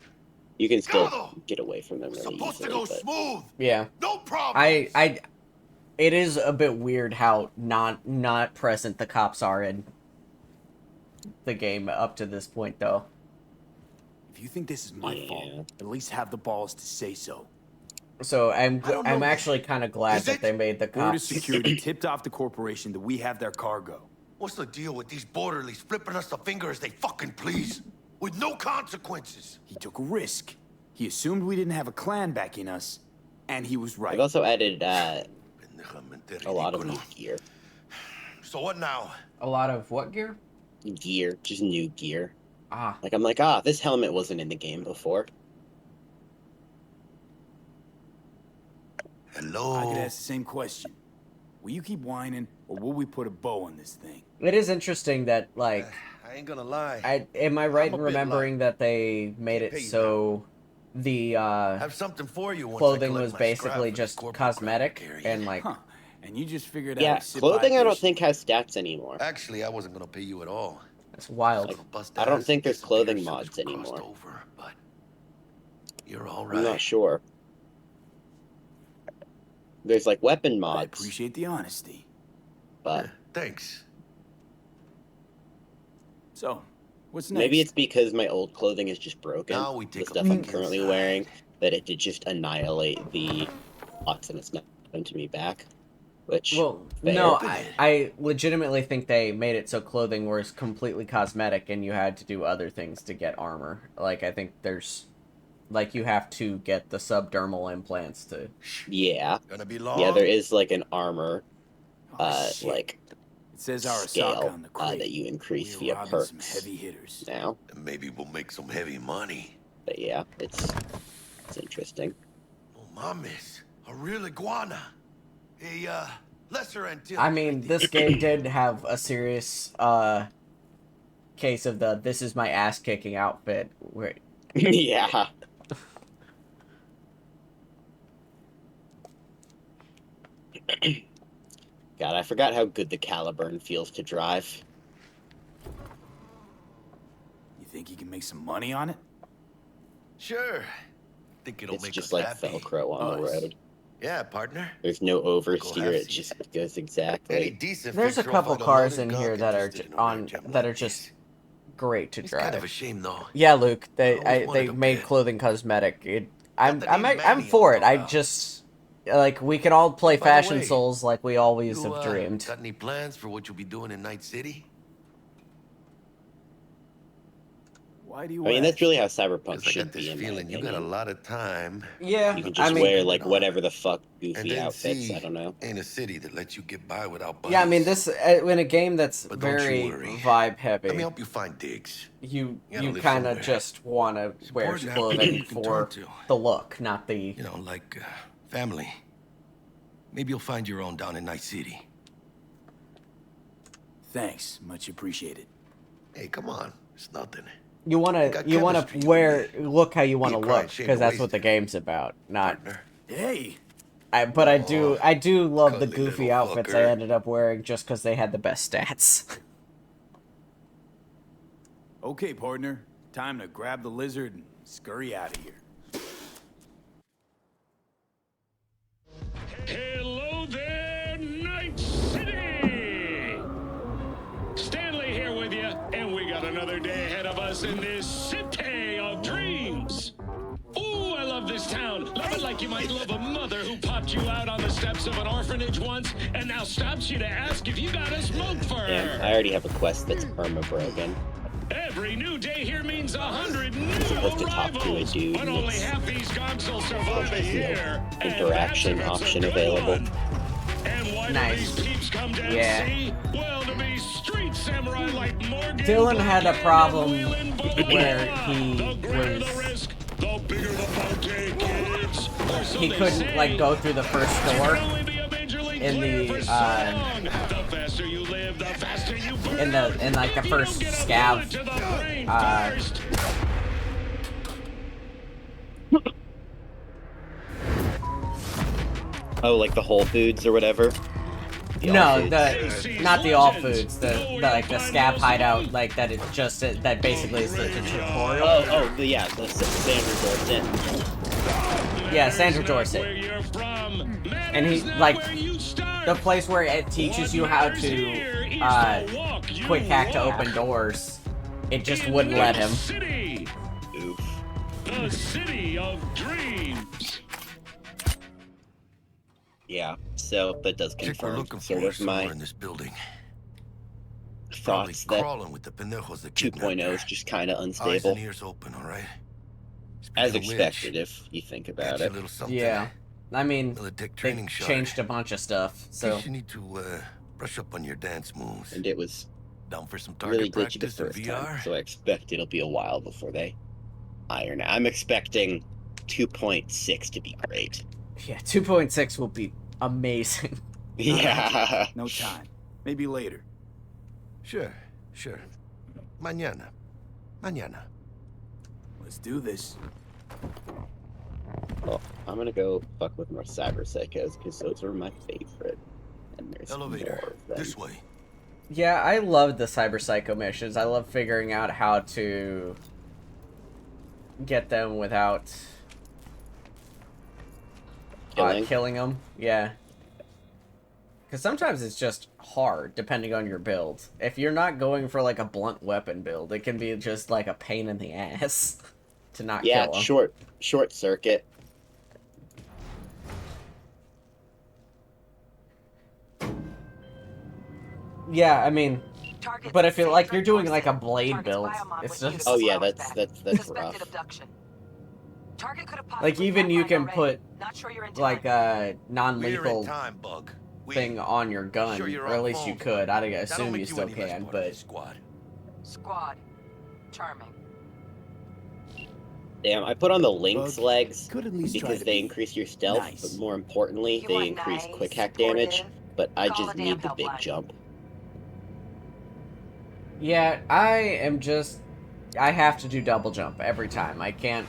You can still get away from them really Supposed to easily, go but... smooth. Yeah. No problem. It is a bit weird how not present the cops are in the game up to this point, though. If you think this is my fault, at least have the balls to say so. So I'm actually kind of glad that they made the Border cops. security tipped off the corporation that we have their cargo. What's the deal with these borderlies flipping us the finger as they fucking please? With no consequences. He took a risk. He assumed we didn't have a clan backing us, and he was right. I've also added a lot of new gear. So what now? A lot of what gear? Gear, just new gear. Ah. Like, I'm like, this helmet wasn't in the game before. Hello? I could ask the same question. Will you keep whining, or will we put a bow on this thing? It is interesting that, like... I ain't gonna lie. Am I right in remembering that they made it so the have something for you once clothing was basically just cosmetic and like... Huh. And you just figured Yeah, out... clothing I don't think has stats anymore. Actually, I wasn't gonna pay you at all. That's wild. Like, I don't think there's clothing mods anymore. Over, but you're all right. I'm not sure. There's like weapon mods. I appreciate the honesty. But thanks. So, what's next? Maybe it's because my old clothing is just broken. Now we The take stuff I'm currently wearing, that it did just annihilate the bots and it's not come to me back. Which, well, fair. no, I legitimately think they made it so clothing was completely cosmetic and you had to do other things to get armor. Like, I think there's... Like, you have to get the subdermal implants to... Yeah. Gonna be long? Yeah, there is, like, an armor, It like, says Arasaka scale on the crate. that you increase We're via robbing perks some heavy hitters. now. And maybe we'll make some heavy money. But yeah, it's interesting. Oh, mames. A real iguana. A, lesser Antilles. I mean, this game did have a serious, case of the this is my ass-kicking outfit. Where... Yeah. God, I forgot how good the Caliburn feels to drive. You think you can make some money on it? Sure. Think it'll It's make just us like happy. Velcro on the road. Yeah, partner. There's no oversteer, it some. just goes Any exactly. decent There's a fixer couple will find cars loaded in here gun that are interested in a rare gem that like are just this. great to It's drive. kind of a shame, though. Yeah, Luke, I always they wanted a made bit. clothing cosmetic. I'm Manny for it. will I go out. just like we could all play By the Fashion way, Souls like we always You, have dreamed. got any plans for what you'll be doing in Night City? Why do you I mean, ask? that's really how Cyberpunk 'Cause I should got this be, in my feeling you got a opinion. lot of time. Yeah, You can I just mean, wear, like, whatever the fuck And goofy then outfits, see, I don't know. ain't a city that lets you get by without buddies. yeah, I mean this in a game that's But don't you very worry. vibe heavy. Let me help you find digs. You gotta live kind of somewhere. just want to wear important to have people clothing you can for turn to. the look, not the. You know, like family. Maybe you'll find your own down in Night City. Thanks, much appreciated. Hey, come on. It's nothing. You want to got you want chemistry, to you wear and me. look how you want to Be a crying look shame because to that's waste what the it. game's about. Not. Partner. Hey, But I do love the cuddly goofy little outfits I fucker. ended up wearing just because they had the best stats. okay, partner. Time to grab the lizard and scurry out of here. Hello there, Night City! Stanley here with you, and we got another day ahead of us in this city of dreams. Ooh, I love this town. Love it, like you might love a mother who popped you out on the steps of an orphanage once and now stops you to ask if you got a smoke for her. Damn, I already have a quest that's perma-broken. Every new day here means 100 new supposed to talk to a arrivals, dude, but and only it's- half these gonks will survive a year. And interaction that's if it's a option good available. one. And why Nice. do these peeps come down Yeah. see? Well, to be street samurai like Morgan. Dylan had a Blackhand, problem and Wayland where Boboa. he The greater was- the risk, the bigger the bounty, kids. Or so He they couldn't say. like go through the first You door can only be a major league in player the, for so long. The faster you live, the faster you burn. in like the If you first don't get a scav, bullet to the brain first. Oh, like the Whole Foods or whatever? The All no, Foods? the not the all foods, the like the scav hideout, like that. It's just that basically is the tutorial. The Sandra Dorset. Yeah, Sandra Dorset. And he like the place where it teaches you how to quick hack to open doors. It just wouldn't let him. City, Oof. the city of dreams. Yeah, so that does Chick we're confirm looking sort for of somewhere my in this building. Probably thoughts that crawling with the pendejos that kidnapped 2.0 her. is just kind of Eyes unstable, and ears open, all right? as Speaking of expected which, if you think about got you a it. little something. Yeah, I mean Little dick they training shot. changed a bunch of stuff, so Guess you need to brush up on your dance moves. And it was Down for some target really glitchy the practice in first VR. time, so I expect it'll be a while before they iron it. I'm expecting 2.6 to be great. yeah, 2.6 will be amazing. Yeah. No time. Maybe later. Sure. Mañana. Let's do this. Well, I'm gonna go fuck with more cyber psychos because those are my favorite. And there's more Elevator. of them. This way. Yeah, I love the Cyber Psycho missions. I love figuring out how to get them without killing them. Yeah. Because sometimes it's just hard, depending on your build. If you're not going for, like, a blunt weapon build, it can be just, like, a pain in the ass to not kill them. short circuit. Yeah, I mean, but if you're, like, you're doing, like, a blade build, it's just... Oh yeah, that's rough. Like, even you can put, like, a We're in non-lethal time, Bug. thing on your gun, Sure you're or at on least phone you for could. I'd That'll assume make you still any less can, part of but... this squad. Squad. Charming. Damn, I put on the Lynx Bug, legs could at least try because to they be increase your stealth, nice. but more importantly, You they want increase nice, quick hack damage. supportive? But I Call just a need damn the big helpline. jump. Yeah, I have to do double jump every time. I can't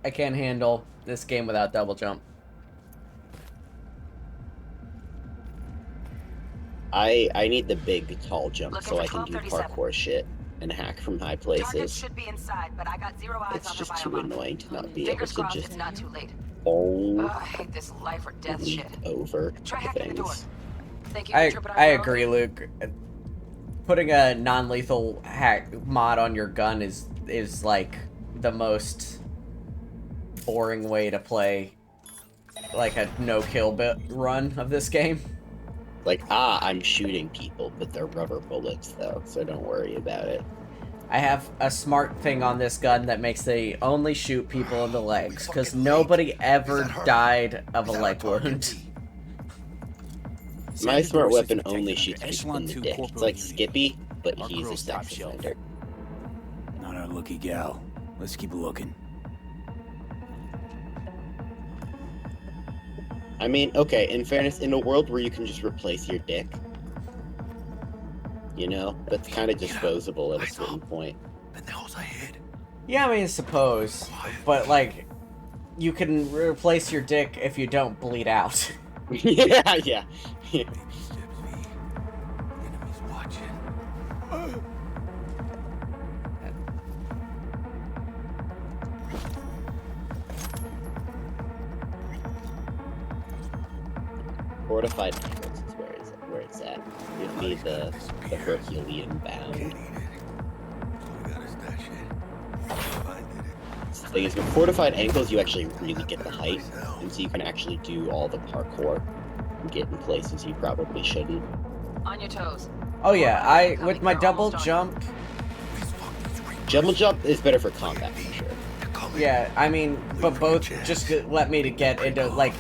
handle this game without double jump. I need the big tall jump Looking so for I can do 1237. parkour shit and hack from high Target places. should be inside, but I got zero eyes It's on just the too biomod. annoying to not be able Fingers to crossed just it's not too late. bowl I hate this life or death leap shit. over Try hacking the door. things. Think you can trip it on your own? agree, Luke. Putting a non-lethal hack mod on your gun is like the most boring way to play like a no-kill run of this game. Like, I'm shooting people, but they're rubber bullets though, so don't worry about it. I have a smart thing on this gun that makes they only shoot people in the legs, because nobody ever died of a leg wound. My Sandra smart Dorset's weapon protected only under shoots people Echelon in the 2 dick. It's corporal like unit. Skippy, but Our he's a girl's sex top shelf. offender. Not our lucky gal. Let's keep looking. I mean, okay, in fairness, in a world where you can just replace your dick, you know, that's kind of disposable at a certain point. Pendejos ahead. Yeah, I mean, suppose, but like, you can replace your dick if you don't bleed out. yeah. Baby steps, V. Enemies watching. Fortified Necros is where it's at. Give me the Herculean bound. Can't eat it. So we gotta stash it. Find it. It's thing is, with fortified ankles, you actually really get the height, and so you can actually do all the parkour and get in places you probably shouldn't. On your toes. Oh yeah, with my double jump. Double jump is better for combat for sure. Yeah, I mean, but both just let me to get into like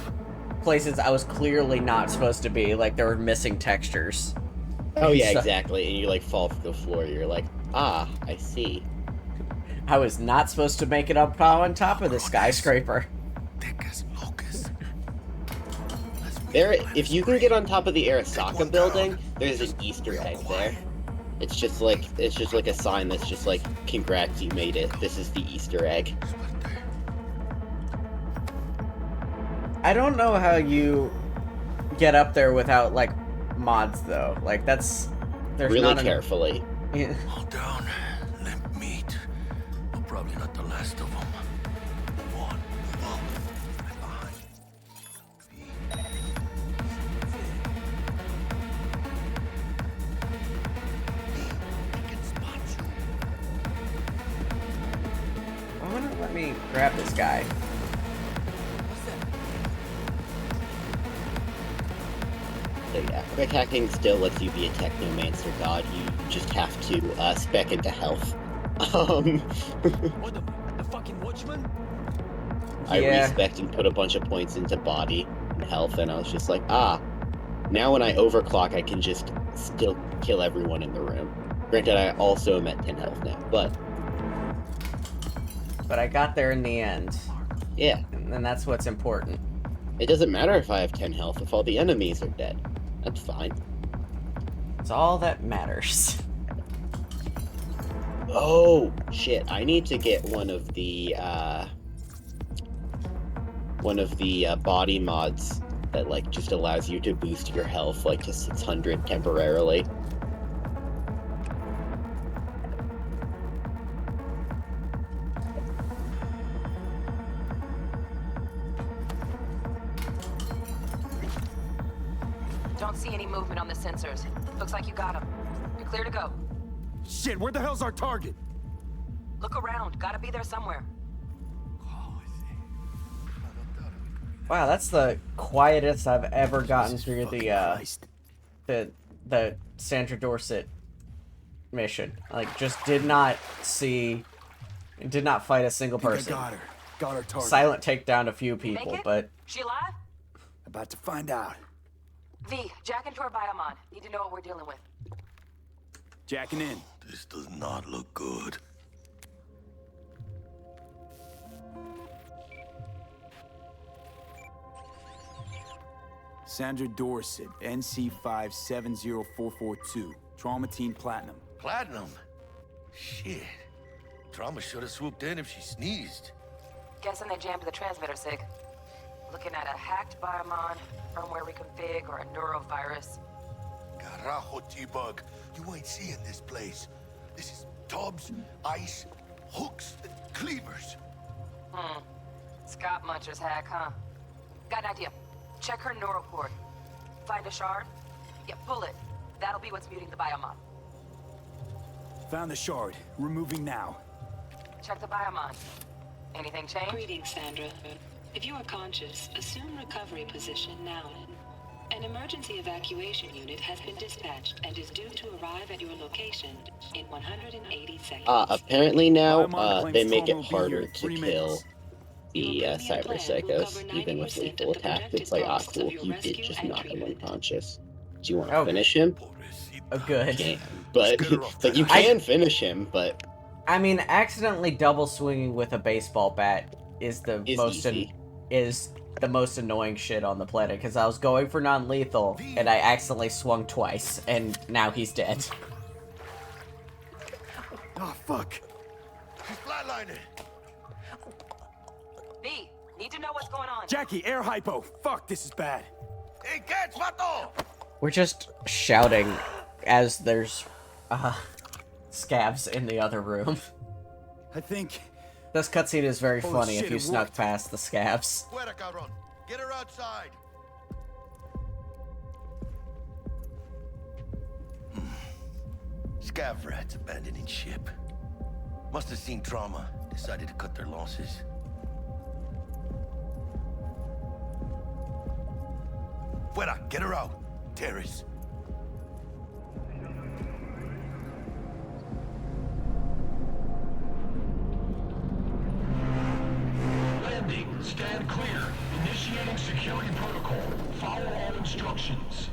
places I was clearly not supposed to be. Like there were missing textures. Oh yeah, exactly. And you like fall to the floor. You're like, ah, I see. I was not supposed to make it up on top of the skyscraper. There, if you can get on top of the Arasaka building, there's an Easter egg there. It's just like a sign that's just like, congrats, you made it. This is the Easter egg. I don't know how you get up there without like mods though. Like there's really not carefully. Yeah. Hold down, limp meat. Well, probably not the last of them. Move on, right behind. Why wouldn't it let me grab this guy? So yeah, quick hacking still lets you be a Technomancer god. You just have to spec into health. What the fucking watchman? I Yeah. respect and put a bunch of points into body and health, and I was just like, ah, now when I overclock, I can just still kill everyone in the room. Granted, I also am at 10 health now, but I got there in the end. yeah. And that's what's important. It doesn't matter if I have 10 health if all the enemies are dead. That's fine. It's all that matters. Oh, shit. I need to get one of the body mods that, like, just allows you to boost your health, like, to 600 temporarily. Don't see any movement on the sensors. Looks like you got them. You're clear to go. Shit, where the hell's our target? Look around. Gotta be there somewhere. Wow, that's the quietest I've ever gotten through the Sandra Dorset mission. Like, just did not fight a single person. Got her. Got our target. Silent take down a few people, Make it? but She alive? About to find out. V, jack into her biomon. Need to know what we're dealing with. Jacking in. This does not look good. Sandra Dorset, NC570442. Trauma Team Platinum. Platinum? Shit. Trauma should have swooped in if she sneezed. Guessing they jammed the transmitter, Sig. Looking at a hacked biomon, firmware reconfig, or a neurovirus. Carajo, T-Bug. You ain't seeing this place. This is tubs, ice, hooks, and cleavers. Scott Muncher's hack, huh? Got an idea. Check her neural cord. Find a shard? Yeah, pull it. That'll be what's muting the biomon. Found the shard. Removing now. Check the biomon. Anything change? Greetings, Sandra. If you are conscious, assume recovery position now. An emergency evacuation unit has been dispatched and is due to arrive at your location in 180 seconds. Apparently now, Biomon they claims make Trauma it will be here harder in to 3 kill minutes. the cyber psychos, even with lethal attack. It's like, ah, cool, you did just knock him unconscious. Do you want to finish him? oh, good. You can, but like you can finish him, but I mean, accidentally double swinging with a baseball bat is the most annoying shit on the planet, because I was going for non-lethal and I accidentally swung twice, and now he's dead. Oh, fuck. She's flatlining. V, need to know what's going on. Jackie, air hypo. Fuck, this is bad. Hey, catch, vato! We're just shouting as there's scabs in the other room. I think... This cutscene is very Holy funny shit, if you it snuck worked. past the scabs. Fuera, cabrón. Get her outside. Scav rats abandoning ship. Must have seen Trauma. decided to cut their losses. Fuera, get her out. Terrace. Landing. Stand clear. Initiating security protocol. Follow all instructions.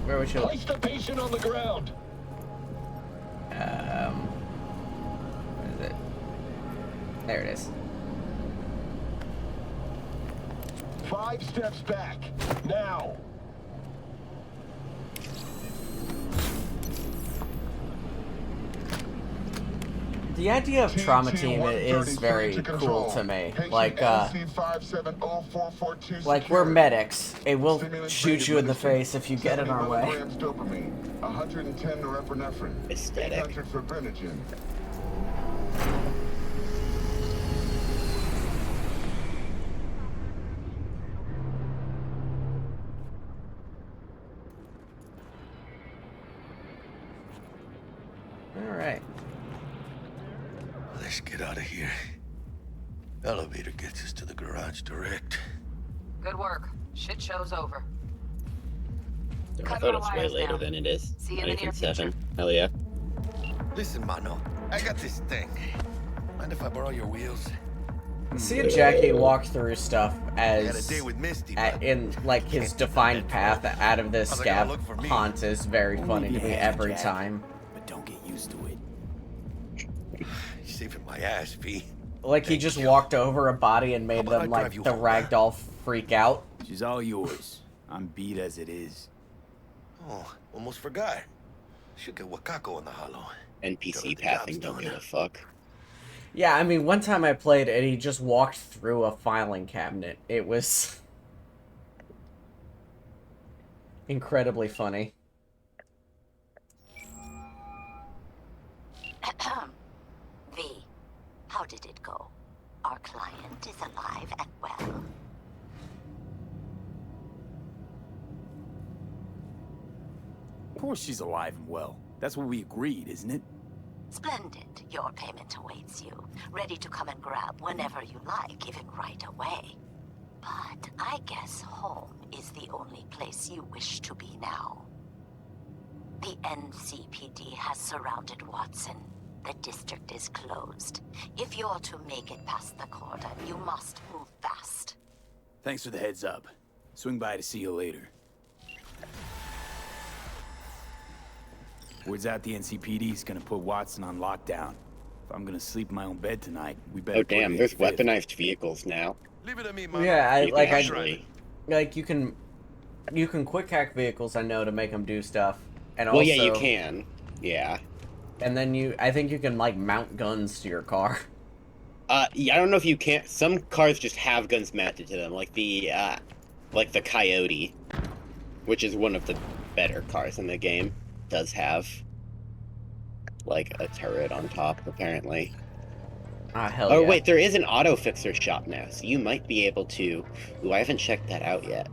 Where would you? Place the patient on the ground. Where is it? There it is. 5 steps back. Now. The idea of trauma team is very cool to me. Like we're medics. It will shoot you in the face if you get in our way. 110 norepinephrine. Aesthetic. 800 for Benogen. Alright. Let's get out of here. Elevator gets us to the garage direct. Good work. Shit show's over. I thought it was way later than it is. See you in the Not near even 7. future. Hell yeah. Listen, Mano. I got this thing. Mind if I borrow your wheels? Seeing Jackie walk through stuff I had a as day with Misty, in like his defined path out of this How's it scab gonna look for me? haunt is very funny to me every Jack. time. But don't get used to it. You're saving my ass, V. Like he just walked over a body and made How about them I like drive you the home, huh? ragdoll freak out. She's all yours. I'm beat as it is. Oh, almost forgot. Should get Wakako in the hollow. NPC pathing, don't give a fuck. Yeah, I mean, one time I played and he just walked through a filing cabinet. It was incredibly funny. V, how did it go? Our client is alive and well. Of course she's alive and well. That's what we agreed, isn't it? Splendid. Your payment awaits you, ready to come and grab whenever you like, even right away. But I guess home is the only place you wish to be now. The NCPD has surrounded Watson. The district is closed. If you're to make it past the cordon, you must move fast. Thanks for the heads up. Swing by to see you later. Word's out the NCPD's gonna put Watson on lockdown. If I'm gonna sleep in my own bed tonight, we better. Oh damn, there's weaponized vehicles now. Leave it to me, Mano. Yeah, You can actually- like you can quick hack vehicles. I know to make them do stuff, and Well, also yeah, you can. Yeah. And then I think you can like mount guns to your car. Yeah, I don't know if you can. Some cars just have guns mounted to them, like the Coyote, which is one of the better cars in the game, does have like a turret on top, apparently. Ah, hell Oh yeah. wait, there is an auto fixer shop now, so you might be able to. Ooh, I haven't checked that out yet.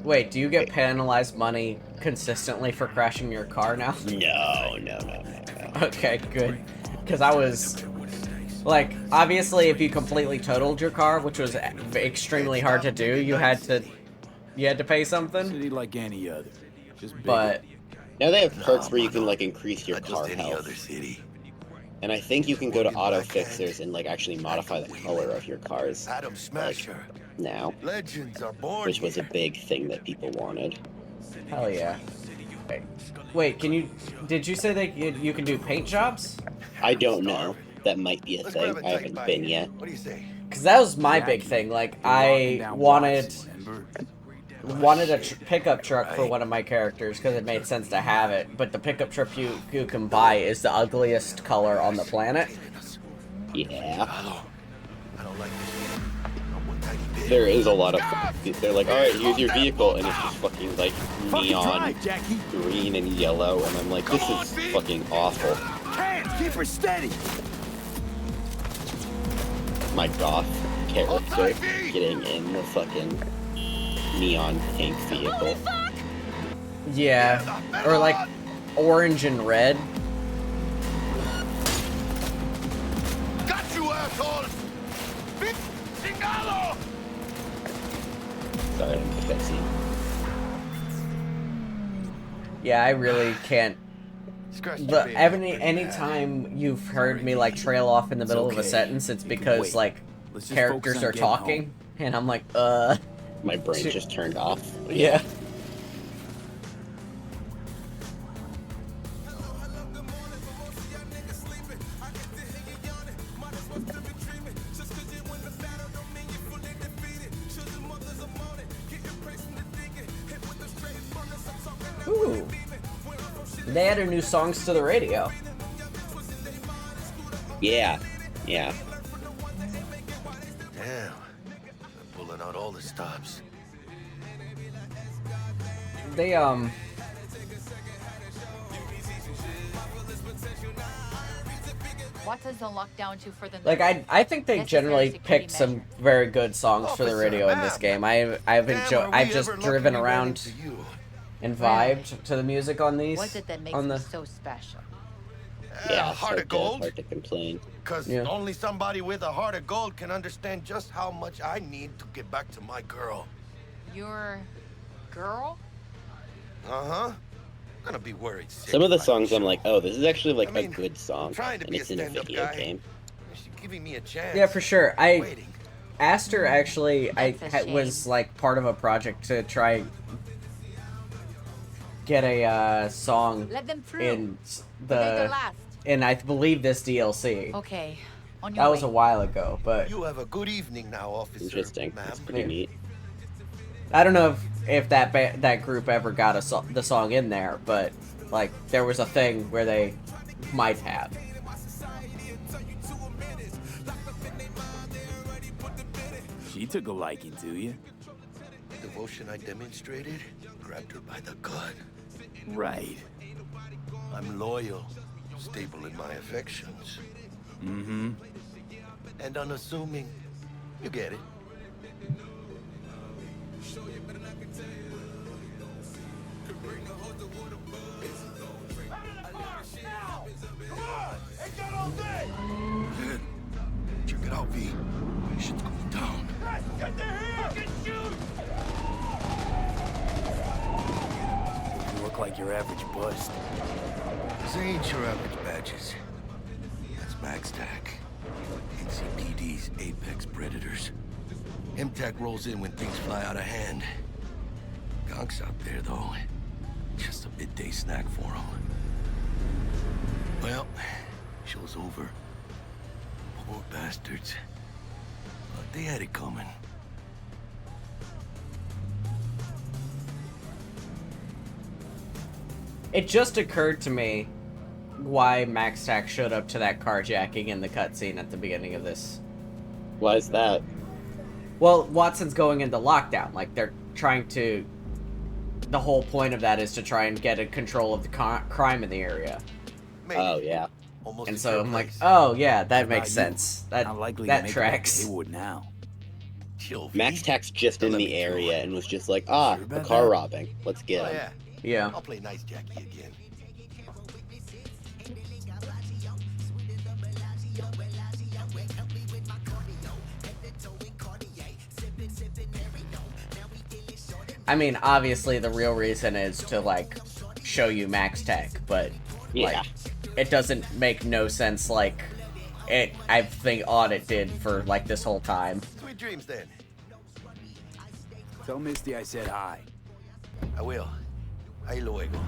Wait, do you get penalized money consistently for crashing your car now? No. Okay, good. Because I was like, obviously, if you completely totaled your car, which was extremely hard to do, you had to pay something. City like any other. Just bigger. But Now they have perks where you can like increase your car Just any health. other city. And I think you can go to auto fixers and like actually modify the color of your cars Adam Smasher. now, Legends are born. which was a big thing that people wanted. hell yeah. Wait, did you say that you can do paint jobs? I don't know. That might be a Let's thing. grab a I tight haven't bite. been yet. What do you say? Because that was my big thing. Like, I wanted a pickup truck for one of my characters because it made sense to have it. But the pickup truck you can buy is the ugliest color on the planet. Yeah. I don't like this. Not one tiny bit. There is a lot of. They're like, all right, here's your vehicle, and it's just fucking like neon green and yellow, and I'm like, this is fucking awful. Hands, keep her steady. My goth character getting in the fucking neon pink vehicle. Yeah, or like orange and red. Got you, assholes! Bit chingado! Sorry, I'm the cutscene. Yeah, I really can't. Scratch But your anytime you've heard me like trail off in the middle of a sentence, it's because like characters are talking, and I'm like, My brain just turned off. Yeah. Ooh. They added new songs to the radio. Yeah. Yeah. Damn. They're pulling out all the stops. They, What does the lockdown do for the like, I think they generally picked some very good songs for the radio in this game. I've just driven around and vibed to the music on these. What is it that makes it so special? Yeah, it's heart of gold. hard to complain. Because only somebody with a heart of gold can understand just how much I need to get back to my girl. Your girl? Uh-huh. Gonna be worried sick. Some of the songs I'm like, oh, this is actually like a good song, trying to and be it's a in a stand-up video guy. game. She's giving me a chance. Yeah, for sure. Aster actually, was like part of a project to try get a song Let them through. in They're the last. I believe this DLC. Okay, on your That way. was a while ago, but You have a good evening now, officer. Interesting. That's pretty Yeah. neat. I don't know if that group ever got the song in there, but like there was a thing where they might have. She took a liking to you. Devotion I demonstrated grabbed her by the gut. Right. I'm loyal, stable in my affections. Mm-hmm. And unassuming. You get it. Check it out, V. Shit's going down. You look like your average bust. This ain't your average badges. That's MaxTac. NCPD's apex predators. MTAC rolls in when things fly out of hand. Gonks out there, though. Just a midday snack for them. Well, show's over. Poor bastards. But they had it coming. It just occurred to me why MaxTac showed up to that carjacking in the cutscene at the beginning of this. Why is that? Well, Watson's going into lockdown. Like, they're trying to... The whole point of that is to try and get a control of the crime in the area. Oh, yeah. And so I'm like, oh, yeah, that makes sense. That tracks. They would now. MaxTac's just in the area and was just like, a car robbing. Let's get him. Yeah. I'll play nice Jackie again. I mean, obviously the real reason is to, like, show you MaxTac, but, like, it doesn't make no sense like I think Audit did for, like, this whole time. Sweet dreams, then. Tell Misty I said hi. I will. Ahí luego.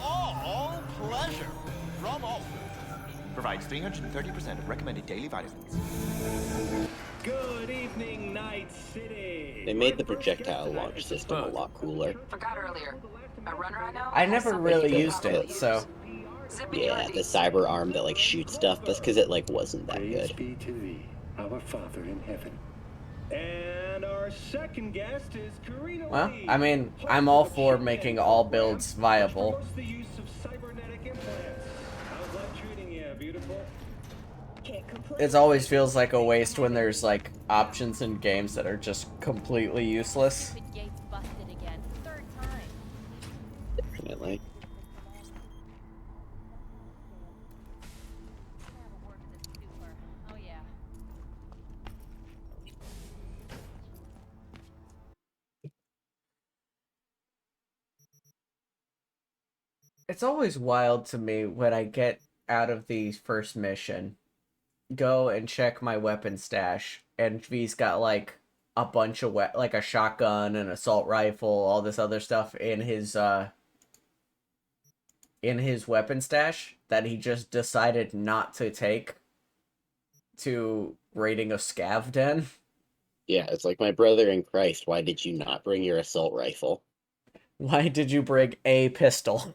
All pleasure. From all. Provides 330% of recommended daily vitamins. Good evening, Night City. They made the projectile launch system a lot cooler. Forgot earlier. A runner I know. I never really used it, so. Yeah, the cyber arm that like shoots stuff. That's because it like wasn't that good. Be to thee, our Father in heaven. And our second guest is Karina. Well, I mean, I'm all for making all builds viable. The use of cybernetic implants. How's that treating you, beautiful? it always feels like a waste when there's like options in games that are just completely useless. Gates busted again. Third time. Definitely. Oh yeah. It's always wild to me when I get out of the first mission, go and check my weapon stash, and V's got like a bunch of like a shotgun, an assault rifle, all this other stuff in his weapon stash that he just decided not to take to raiding a scav den. Yeah, it's like my brother in Christ. Why did you not bring your assault rifle? Why did you bring a pistol?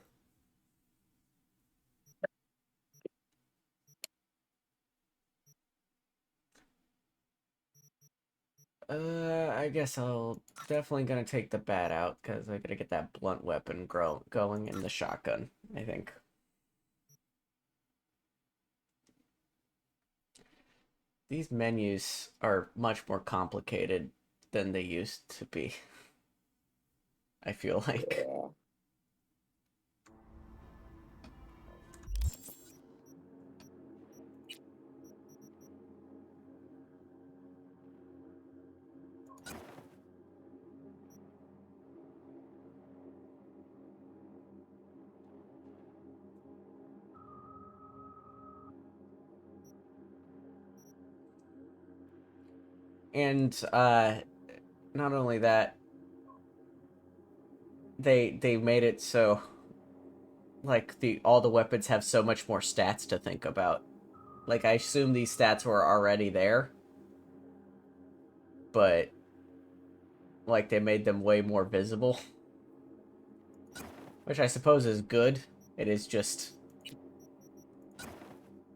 I guess I'll definitely gonna take the bat out because I gotta get that blunt weapon going in the shotgun, I think. These menus are much more complicated than they used to be. I feel like. Yeah. And not only that, they made it so like all the weapons have so much more stats to think about. Like I assume these stats were already there, but like they made them way more visible, which I suppose is good. It is just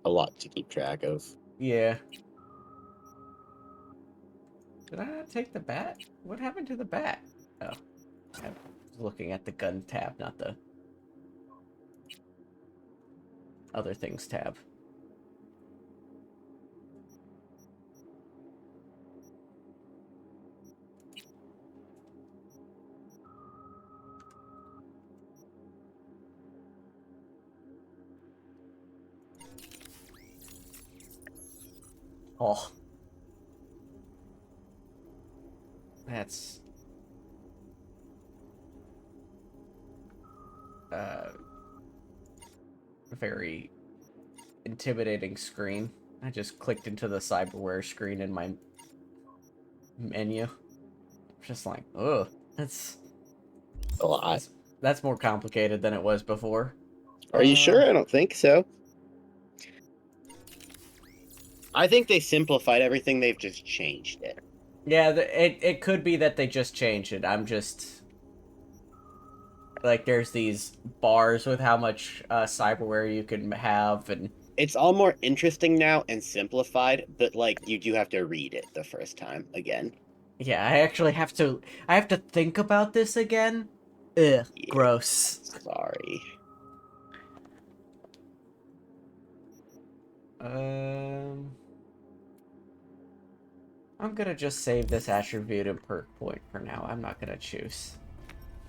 A lot to keep track of. yeah. Did I not take the bat? What happened to the bat? Oh, I was looking at the gun tab, not the other things tab. Oh. That's a very intimidating screen. I just clicked into the cyberware screen in my menu. Just like, ugh, that's a lot. That's more complicated than it was before. Are you sure? I don't think so. I think they simplified everything. They've just changed it. Yeah, it could be that they just changed it. I'm just like there's these bars with how much cyberware you can have, and it's all more interesting now and simplified, but like you do have to read it the first time again. Yeah, I actually have to think about this again. Ugh, yeah, gross. Sorry. I'm gonna just save this attribute and perk point for now. I'm not gonna choose.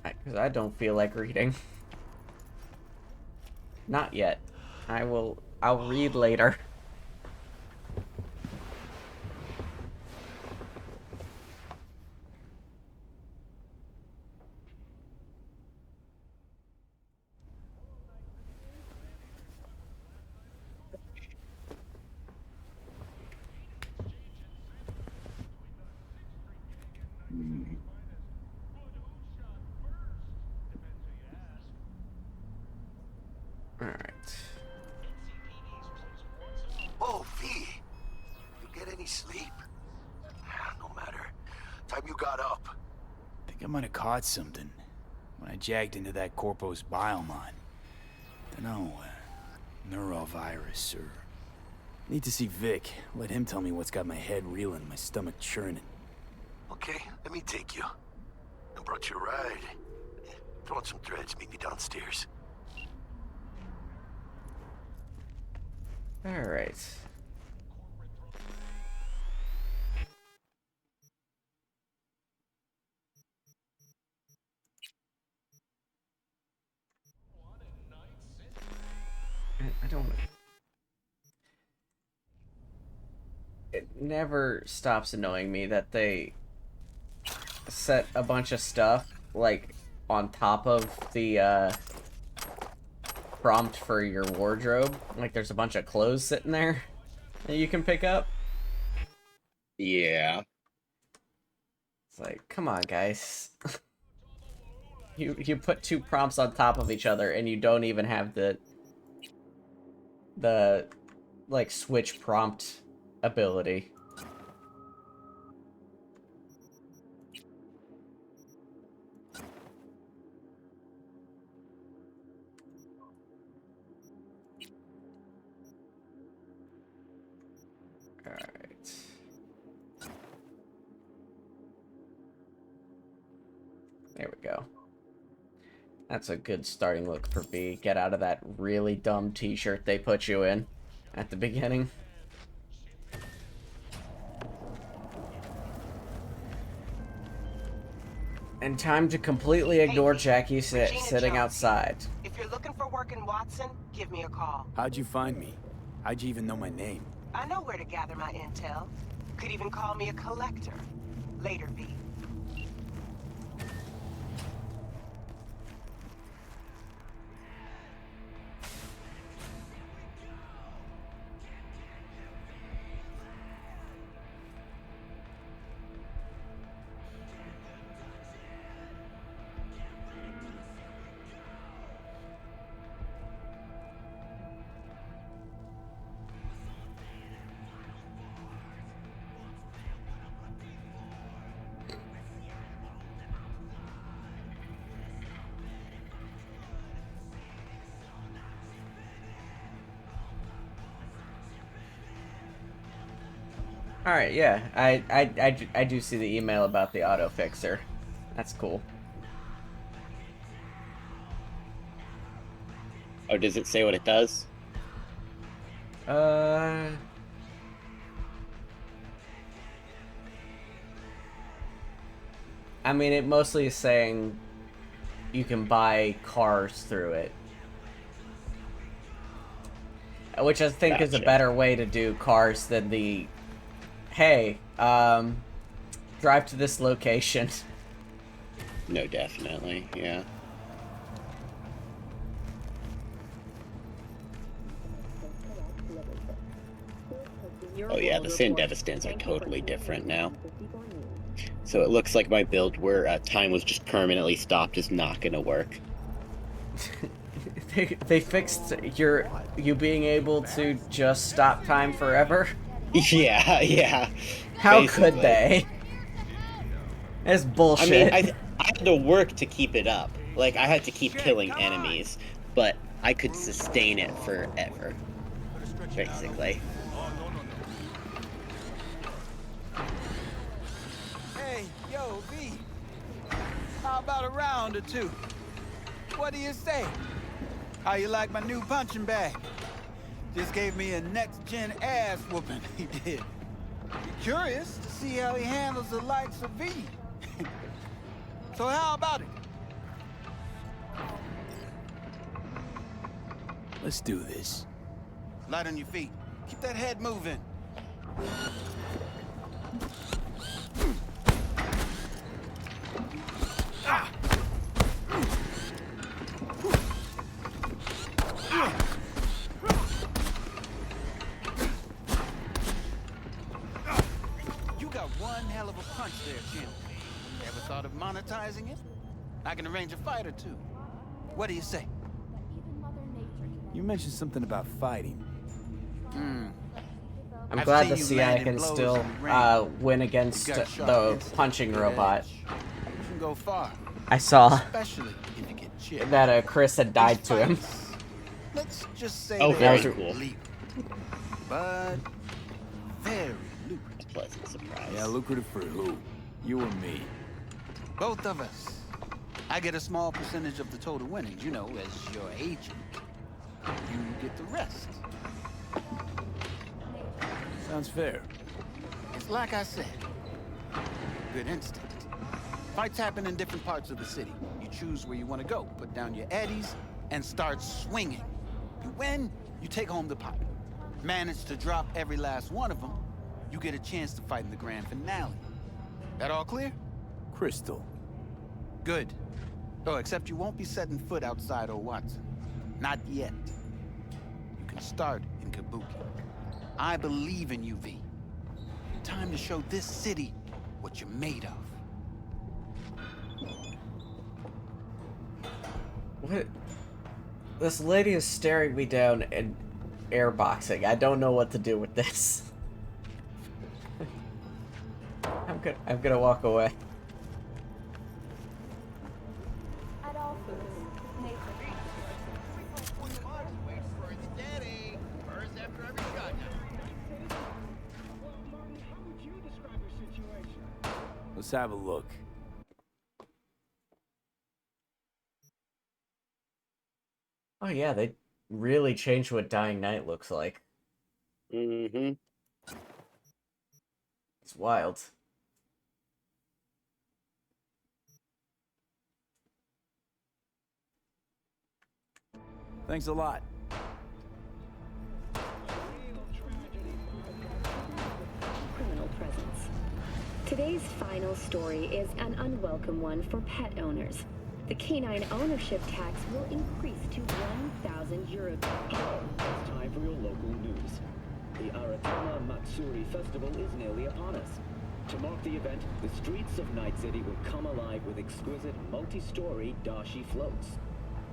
Because I don't feel like reading. Not yet. I'll read later. Alright. Oh, V. You get any sleep? No matter. Time you got up. I think I might have caught something when I jagged into that Corpo's biomon. Dunno, neurovirus or... Need to see Vic. Let him tell me what's got my head reeling, my stomach churning. Okay, let me take you. I brought you a ride. Throw on some threads, meet me downstairs. Alright. it never stops annoying me that they set a bunch of stuff, like, on top of the, prompt for your wardrobe. Like, there's a bunch of clothes sitting there that you can pick up. Yeah. It's like, come on, guys. You put two prompts on top of each other, and you don't even have the like, switch prompt ability. Alright. There we go. That's a good starting look for B. Get out of that really dumb t-shirt they put you in at the beginning. And time to completely ignore Jackie sitting outside. If you're looking for work in Watson, give me a call. How'd you find me? How'd you even know my name? I know where to gather my intel. Could even call me a collector. Later, V. Alright, yeah. I do see the email about the auto fixer. That's cool. Oh, does it say what it does? I mean, it mostly is saying you can buy cars through it. Which I think is a better way to do cars than the, hey, drive to this location. No, definitely, yeah. Oh yeah, the San Devastans are totally different now. So it looks like my build where time was just permanently stopped is not gonna work. They fixed you being able to just stop time forever? Yeah, yeah. How basically. could they? That's bullshit. I mean, I had to work to keep it up. Like, I had to keep killing enemies, but I could sustain it forever. Basically. Hey, yo, V. How about a round or two? What do you say? How you like my new punching bag? Just gave me a next-gen ass whooping, he did. Curious to see how he handles the likes of V. So how about it? Let's do this. Light on your feet. Keep that head moving. Ah! You got one hell of a punch there, Jim. Ever thought of monetizing it? I can arrange a fight or two. What do you say? You mentioned something about fighting. I'm glad the CI can still win against the punching robot. You can go far. I saw Especially if you get chipped. that Chris had died to him. Let's just say Oh, they're very cool. But very lucrative. Pleasant surprise. Yeah, lucrative for who? You or me? Both of us. I get a small percentage of the total winnings, you know, as your agent. You get the rest. Sounds fair. It's like I said. Good instinct. Fights happen in different parts of the city. You choose where you want to go, put down your eddies, and start swinging. You win, you take home the pot. Manage to drop every last one of them, you get a chance to fight in the grand finale. That all clear? Crystal. Good. Oh, except you won't be setting foot outside of Watson. Not yet. You can start in Kabuki. I believe in you, V. Time to show this city what you're made of. What? This lady is staring me down and airboxing. I don't know what to do with this. I'm gonna walk away. Let's have a look. Oh yeah, they really changed what Dying Night looks like. Mm-hmm. It's wild. Thanks a lot. Criminal presence. Today's final story is an unwelcome one for pet owners. The canine ownership tax will increase to 1,000 euros. It's time for your local news. The Aratama Matsuri Festival is nearly upon us. To mark the event, the streets of Night City will come alive with exquisite multi-story dashi floats.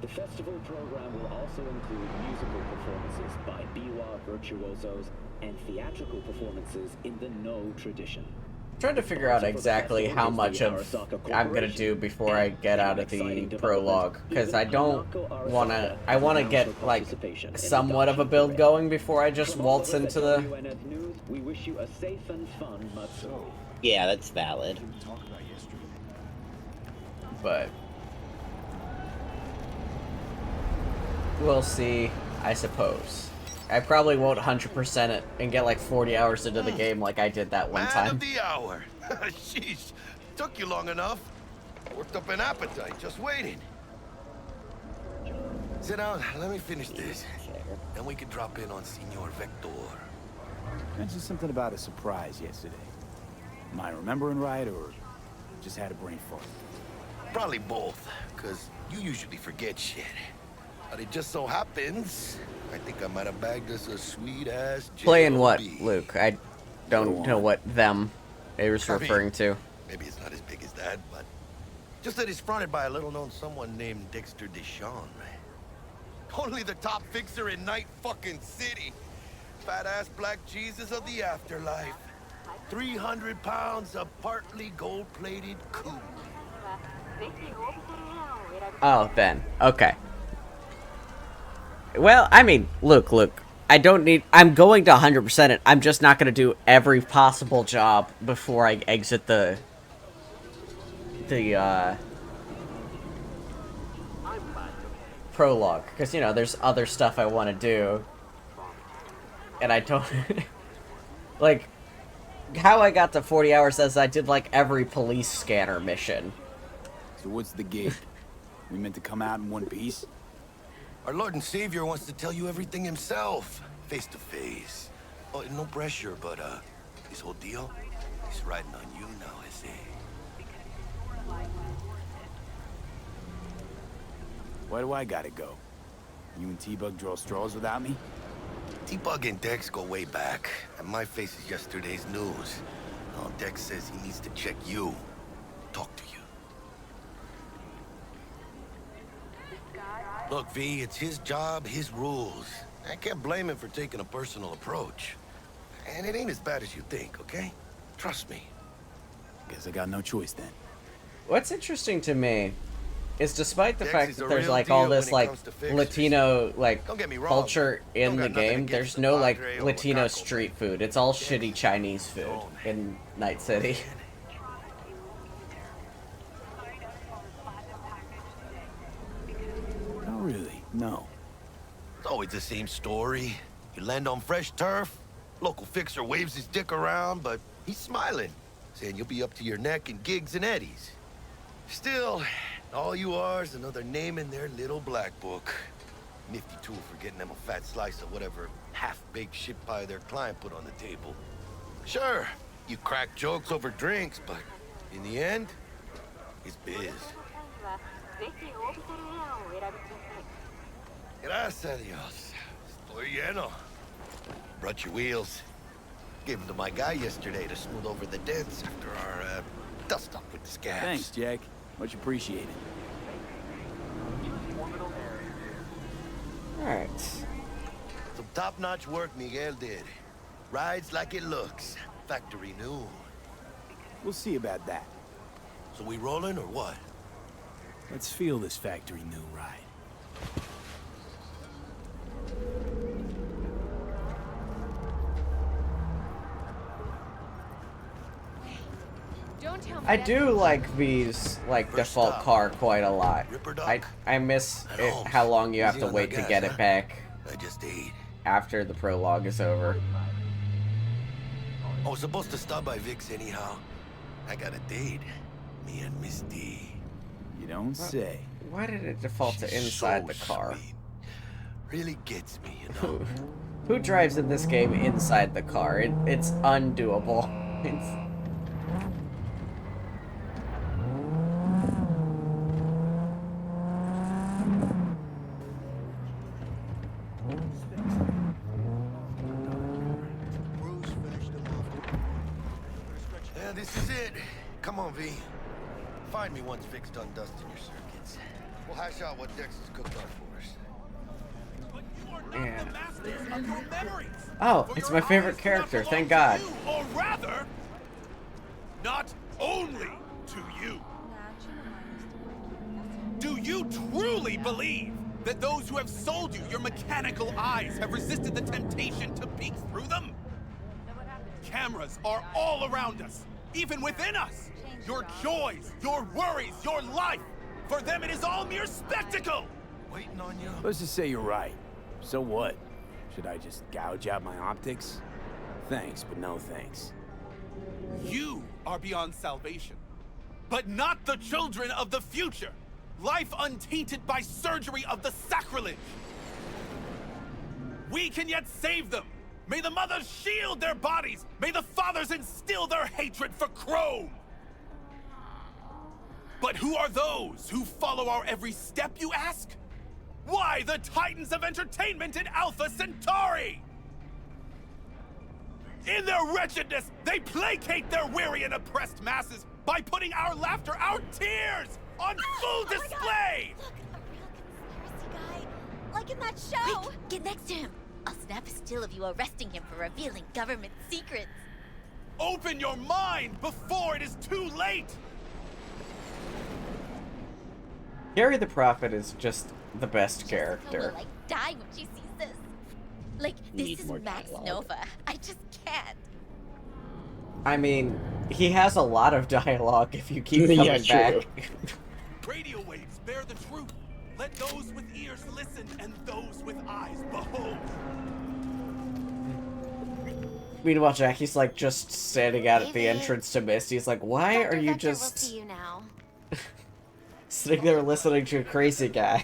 The festival program will also include musical performances by biwa virtuosos and theatrical performances in the No tradition. I'm trying to figure out exactly how much of I'm gonna do before I get out of the prologue, because I don't wanna. I wanna get like somewhat of a build going before I just waltz into the. We wish you a safe and fun Matsuri. Yeah, that's valid. But we'll see, I suppose. I probably won't 100% it and get like 40 hours into the game like I did that one Man time. of the hour. Sheesh, took you long enough. Worked up an appetite just waiting. Sit down, let me finish this. Then we can drop in on Senor Vector. Mentioned something about a surprise yesterday. Am I remembering right, or just had a brain fart? Probably both, because you usually forget shit. But it just so happens, I think I might have bagged us a sweet-ass Playing what, J.O.B.. Luke? I don't know what them it was referring to. Maybe it's not as big as that, but just that it's fronted by a little-known someone named Dexter Deshawn. Only the top fixer in Night fucking City. Fat-ass black Jesus of the afterlife. 300 pounds of partly gold-plated cool. Oh, Ben. Okay. Well, I mean, look. I don't need... I'm going to 100% it. I'm just not going to do every possible job before I exit the prologue. Because, you know, there's other stuff I want to do. And I don't... like, how I got to 40 hours is I did, like, every police scanner mission. So what's the gig? We meant to come out in one piece? Our Lord and Savior wants to tell you everything himself, face to face. Oh, no pressure, but this whole deal, he's riding on you now, is he? Why do I gotta go? You and T-Bug draw straws without me? T-Bug and Dex go way back, and my face is yesterday's news. Oh, Dex says he needs to check you, talk to you. Look, V, it's his job, his rules. I can't blame him for taking a personal approach. And it ain't as bad as you think, okay? Trust me. Guess I got no choice then. What's interesting to me is despite the Dex fact is that a there's real like all deal this when it like comes to fixers. Latino like Don't get me wrong. culture in Don't the got nothing game, against there's the no like Padre or Latino Wakako. street food. It's all shitty Chinese food in Night City. Oh, really? No. It's always the same story. You land on fresh turf, local fixer waves his dick around, but he's smiling, saying you'll be up to your neck in gigs and eddies. Still, all you are is another name in their little black book. Nifty tool for getting them a fat slice of whatever half-baked shit pie their client put on the table. Sure, you crack jokes over drinks, but in the end, it's biz. Gracias a Dios. Estoy lleno. Brought your wheels. Gave them to my guy yesterday to smooth over the dents after our dust-up with the scabs. Thanks, Jack. Much appreciated. Alright. Some top-notch work Miguel did. Rides like it looks. Factory new. We'll see about that. So we rolling or what? Let's feel this factory new ride. Don't tell me I that- do like V's like default car quite a lot. I miss it, how long you have Easy to on wait the to gas, get it huh? back I just ate. after the prologue is over. I was supposed to stop by Vic's anyhow. I got a date. Me and Miss D. You don't say. Why did it default to inside the car? Really gets me, you know. Who drives in this game inside the car? It's undoable. Yeah, this is it. Come on, V. Find me once Vic's done dusting your circuits. We'll hash out what Dex has cooked up for us. Oh, it's my favorite character, thank God. Or rather, not only to you. Do you truly believe that those who have sold you your mechanical eyes have resisted the temptation to peek through them? Cameras are all around us, even within us. Your joys, your worries, your life. For them, it is all mere spectacle. Waiting on you. Let's just say you're right. So what? Should I just gouge out my optics? Thanks, but no thanks. You are beyond salvation, but not the children of the future. Life untainted by surgery of the sacrilege. We can yet save them. May the mothers shield their bodies. May the fathers instill their hatred for Chrome. But who are those who follow our every step, you ask? Why, the titans of entertainment in Alpha Centauri! In their wretchedness, they placate their weary and oppressed masses by putting our laughter, our tears, on full display! Look, a real conspiracy guy. Like in that show. Quick, get next to him. I'll snap a still of you arresting him for revealing government secrets. Open your mind before it is too late! Gary the Prophet is just the best character. Will like die when she sees this. Like, this Need is more Max dialogue. Nova. I just can't. I mean, he has a lot of dialogue if you keep coming Yeah, true. back. Radio waves bear the truth. Let those with ears listen and those with eyes behold. Meanwhile, Jackie's like just standing out at the entrance to Mist. He's like, why are you We'll just see you now. sitting there listening to a crazy guy?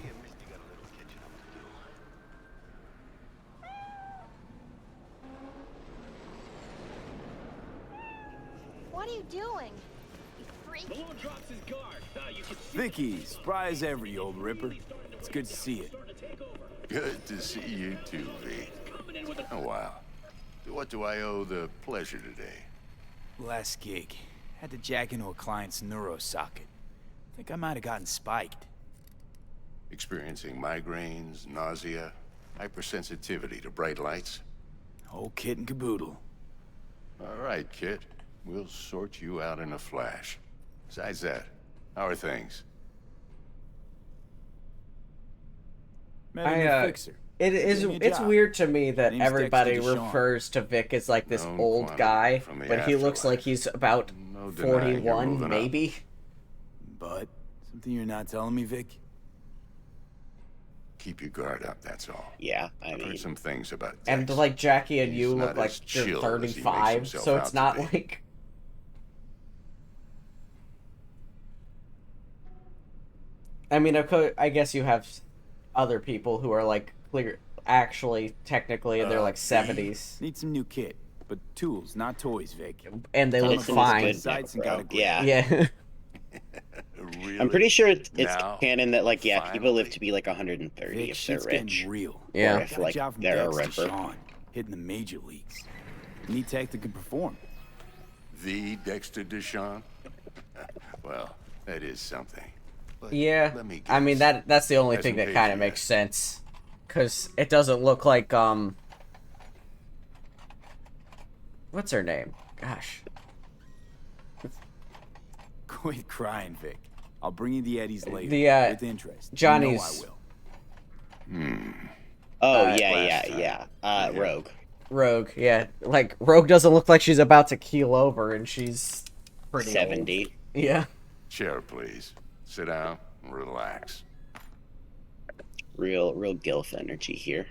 What are you doing? You freak. Vicky, spry as ever, you old ripper. It's good to see you. Good to see you too, V. Oh, wow. What do I owe the pleasure today? Last gig. Had to jack into a client's neuro socket. Think I might have gotten spiked. Experiencing migraines, nausea, hypersensitivity to bright lights? Whole kit and caboodle. All right, kid. We'll sort you out in a flash. Besides that, how are things? Met a new fixer. It's job. weird to me that Name's everybody Dexter DeShawn. refers to Vic as like this Known old quantity guy, from the but he looks afterlife. like he's about No denying you're 41, moving up. maybe. But something you're not telling me, Vic? Keep your guard up, that's all. Yeah, I I've mean, heard some things about And Dex. like Jackie and you He's look not like as you're chill as he makes 35, himself so out it's to not be. like... I mean, I guess you have other people who are like clear, actually, technically, in their like 70s. Need some new kit. but tools, not toys, Vic. And they look Medicine is fine. good, Sights and bro. got a grip. Yeah. Yeah. Really? I'm pretty sure it's Now, canon that, like, yeah, people live finally? to be like 130 Vic, if they're shit's rich. getting real. Yeah. Or if, Got a like, job from they're a Dex to ripper. Sean, hitting the major leagues. Need tech that can perform. The Dexter Deshawn? Well, that is something. But Yeah. let me I mean, guess. that's the only thing Hasn't that paid kind you of yet. makes sense. Because it doesn't look like, what's her name? Gosh. Quit crying, Vic. I'll bring you the Eddies later. The, with interest. Johnny's- You know I will. Oh, Uh, yeah. Rogue. Rogue, yeah. Like, Rogue doesn't look like she's about to keel over, and she's pretty 70. old. Yeah. Chair, please. Sit down and relax. Real gilf energy here.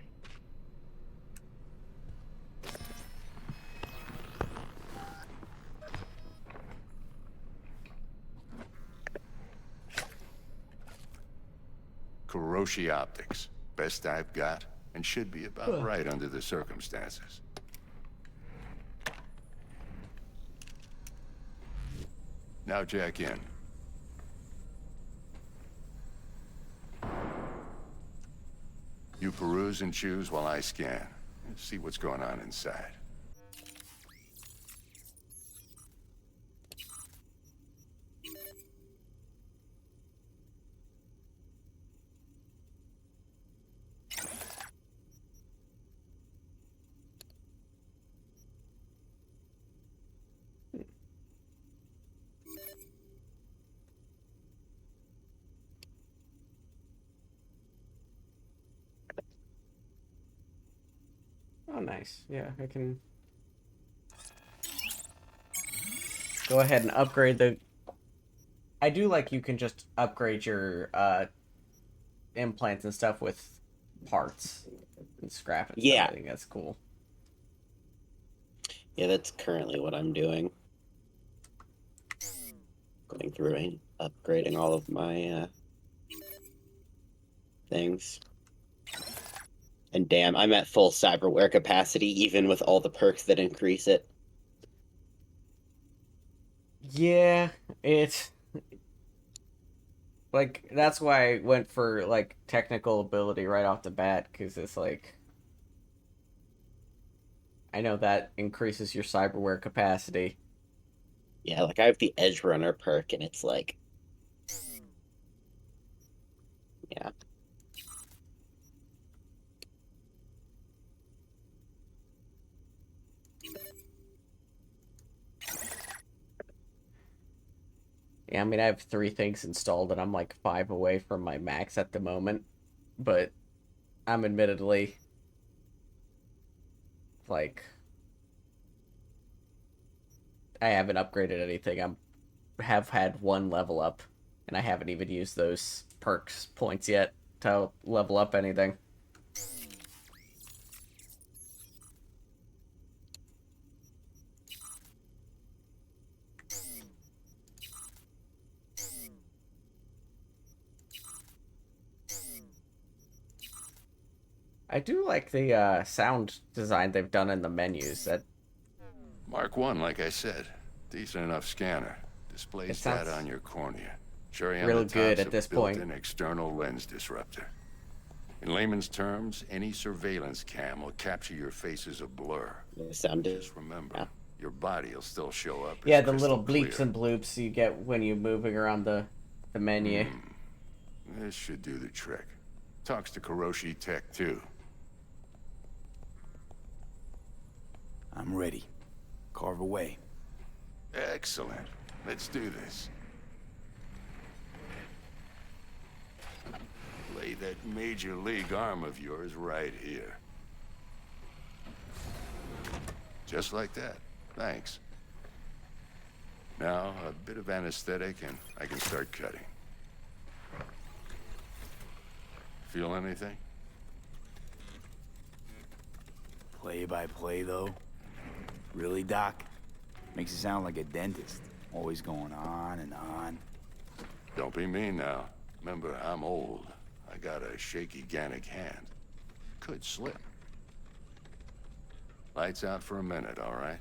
Kuroshi Optics. Best I've got, and should be about right under the circumstances. Now jack in. You peruse and choose while I scan. See what's going on inside. Oh, nice. Yeah, I can go ahead and upgrade the... I do like you can just upgrade your implants and stuff with parts and scrap and Yeah. stuff. I think that's cool. Yeah, that's currently what I'm doing. Going through and upgrading all of my things. And damn, I'm at full cyberware capacity, even with all the perks that increase it. Yeah, it's... Like, that's why I went for, like, technical ability right off the bat, because it's like... I know that increases your cyberware capacity. Yeah, like I have the Edge Runner perk, and it's like... Yeah. Yeah, I mean, I have 3 things installed, and I'm like 5 away from my max at the moment. But I'm admittedly like, I haven't upgraded anything. Have had 1 level up, and I haven't even used those perks points yet to level up anything. I do like the sound design they've done in the menus. That Mark 1, like I said. Decent enough scanner. Displays sounds data on your cornea. Cherry on really the good top's at a this point. built-in external lens disruptor. In layman's terms, any surveillance cam will capture your face as a blur. Just remember, your body will still show up. yeah, as the little crystal bleeps clear. and bloops you get when you're moving around the menu. This should do the trick. Talks to Kuroshi Tech too. I'm ready. Carve away. Excellent. Let's do this. Lay that major league arm of yours right here. Just like that. Thanks. Now, a bit of anesthetic and I can start cutting. Feel anything? Play by play, though. Really, Doc? Makes you sound like a dentist. Always going on and on. Don't be mean now. Remember, I'm old. I got a shaky Gannic hand. Could slip. Lights out for a minute, all right?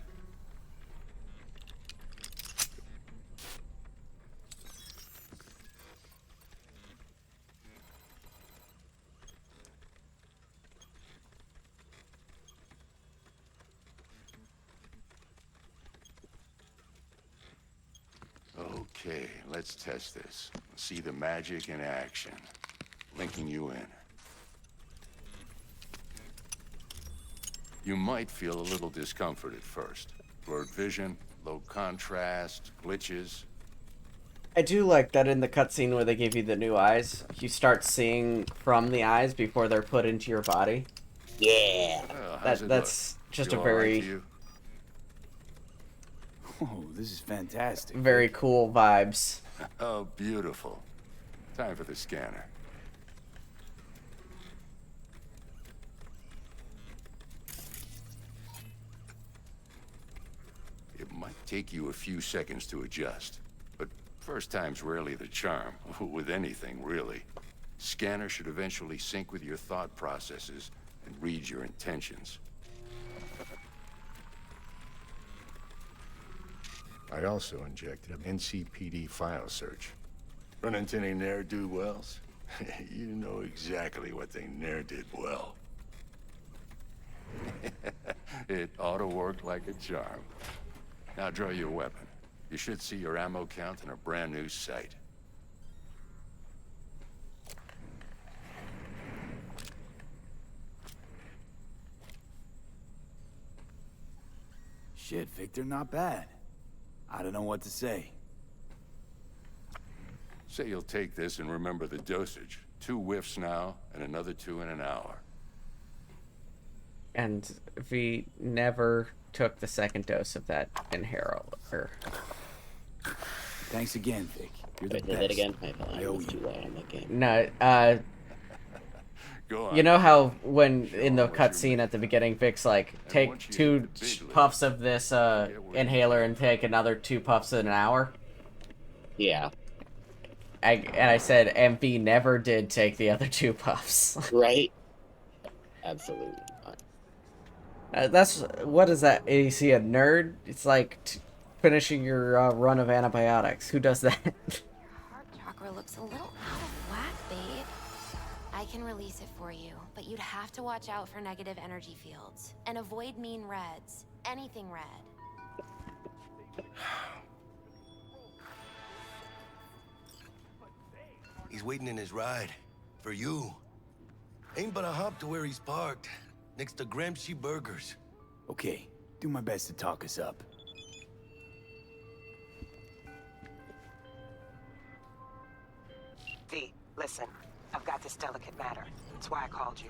Okay, let's test this. See the magic in action. Linking you in. You might feel a little discomfort at first. Blurred vision, low contrast, glitches. I do like that in the cutscene where they give you the new eyes, you start seeing from the eyes before they're put into your body. Yeah. That's just a very Oh, this is fantastic. very cool vibes. Oh, beautiful. Time for the scanner. It might take you a few seconds to adjust, but first time's rarely the charm, with anything, really. Scanner should eventually sync with your thought processes and read your intentions. I also injected an NCPD file search. Run into any ne'er-do-wells? You know exactly what they ne'er did well. It ought to work like a charm. Now draw your weapon. You should see your ammo count in a brand new sight. Shit, Victor, not bad. I don't know what to say. Say you'll take this and remember the dosage. 2 whiffs now, and another 2 in an hour. And V never took the second dose of that inhaler. Thanks again, Vic. You're the Wait, best. say that again? I owe was too you. loud on that game. No, Go on. you know how when in the cutscene at the beginning, Vic's like, take 2 puffs of this inhaler and take another 2 puffs in an hour? Yeah. And I said, MV never did take the other 2 puffs. Right? Absolutely not. That's, what is that? Is he a nerd? It's like finishing your run of antibiotics. Who does that? Heart chakra looks a little out of whack, babe. I can release it for you, but you'd have to watch out for negative energy fields. And avoid mean reds. Anything red. He's waiting in his ride. For you. Ain't but a hop to where he's parked. Next to Gramsci Burgers. Okay, do my best to talk us up. V, listen. I've got this delicate matter. That's why I called you.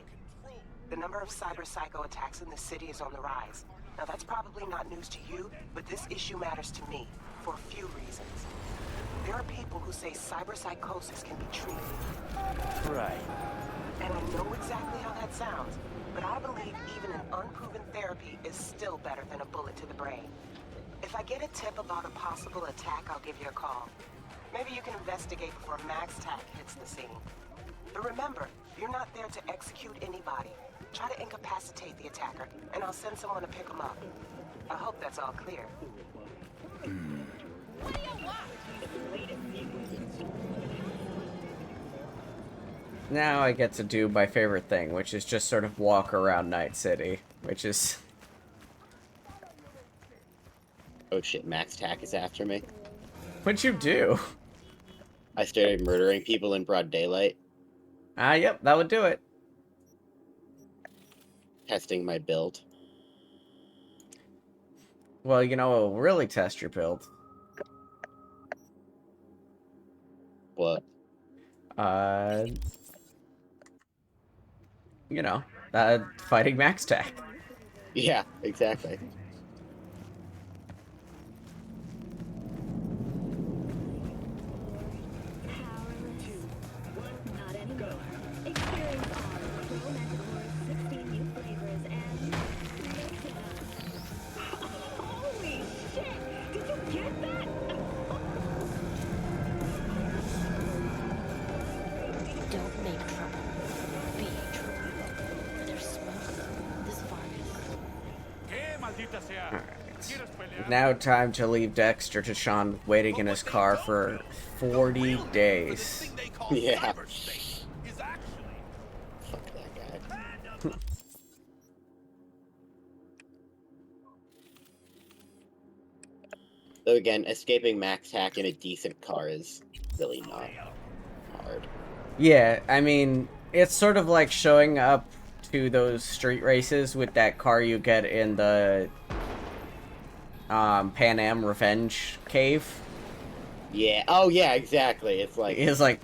The number of cyber psycho attacks in the city is on the rise. Now that's probably not news to you, but this issue matters to me for a few reasons. There are people who say cyber psychosis can be treated. Right. And I know exactly how that sounds, but I believe even an unproven therapy is still better than a bullet to the brain. If I get a tip about a possible attack, I'll give you a call. Maybe you can investigate before MaxTac hits the scene. But remember, you're not there to execute anybody. Try to incapacitate the attacker, and I'll send someone to pick him up. I hope that's all clear. Now I get to do my favorite thing, which is just sort of walk around Night City, which is... Oh shit, MaxTac is after me. What'd you do? I started murdering people in broad daylight. Yep, that would do it. Testing my build. Well, you know, it'll really test your build. What? You know, fighting MaxTac. Yeah, exactly. Don't make trouble. Be trouble. There's smoke. This far is... Now time to leave Dexter to Sean waiting in his car for 40 days. Yeah. Fuck that guy. Though again, escaping Max Hack in a decent car is really not hard. Yeah, I mean, it's sort of like showing up to those street races with that car you get in the Pan Am Revenge Cave. Yeah. Oh, yeah, exactly. It's like...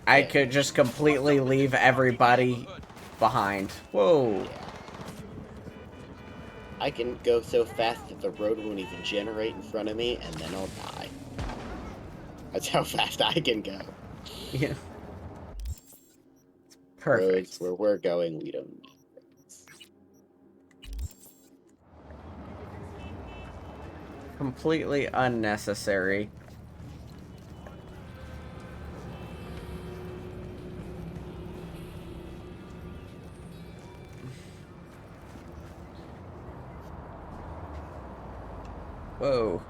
I could just completely leave everybody behind. Whoa. Yeah. I can go so fast that the road won't even generate in front of me, and then I'll die. That's how fast I can go. Yeah. Perfect. Roads where we're going, we don't need roads. Completely unnecessary. Whoa.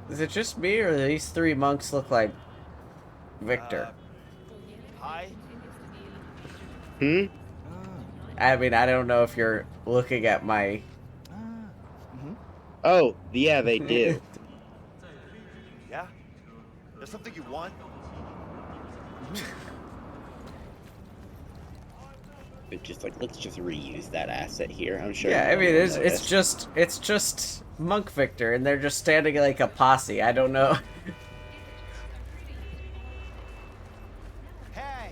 Is it just me, or do these three monks look like Victor? Hi. I mean, I don't know if you're looking at my... Oh, yeah, they do. Yeah? There's something you want? But just like, let's just reuse that asset here. I'm sure. Yeah, I mean, it's just Monk Victor, and they're just standing like a posse. I don't know. Hey.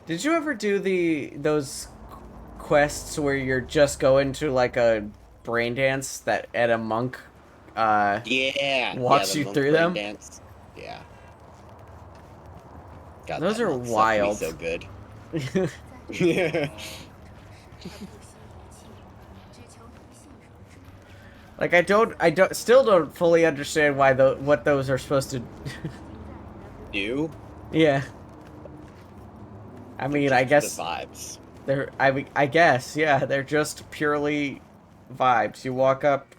Did you ever do those quests where you're just going to like a brain dance that a monk walks you through them? Dance. Yeah. God, those that are monk sucked me wild. So good. Yeah. Like I still don't fully understand why what those are supposed to do. Yeah. I mean, I guess the vibes. I guess, yeah, they're just purely vibes. You walk up,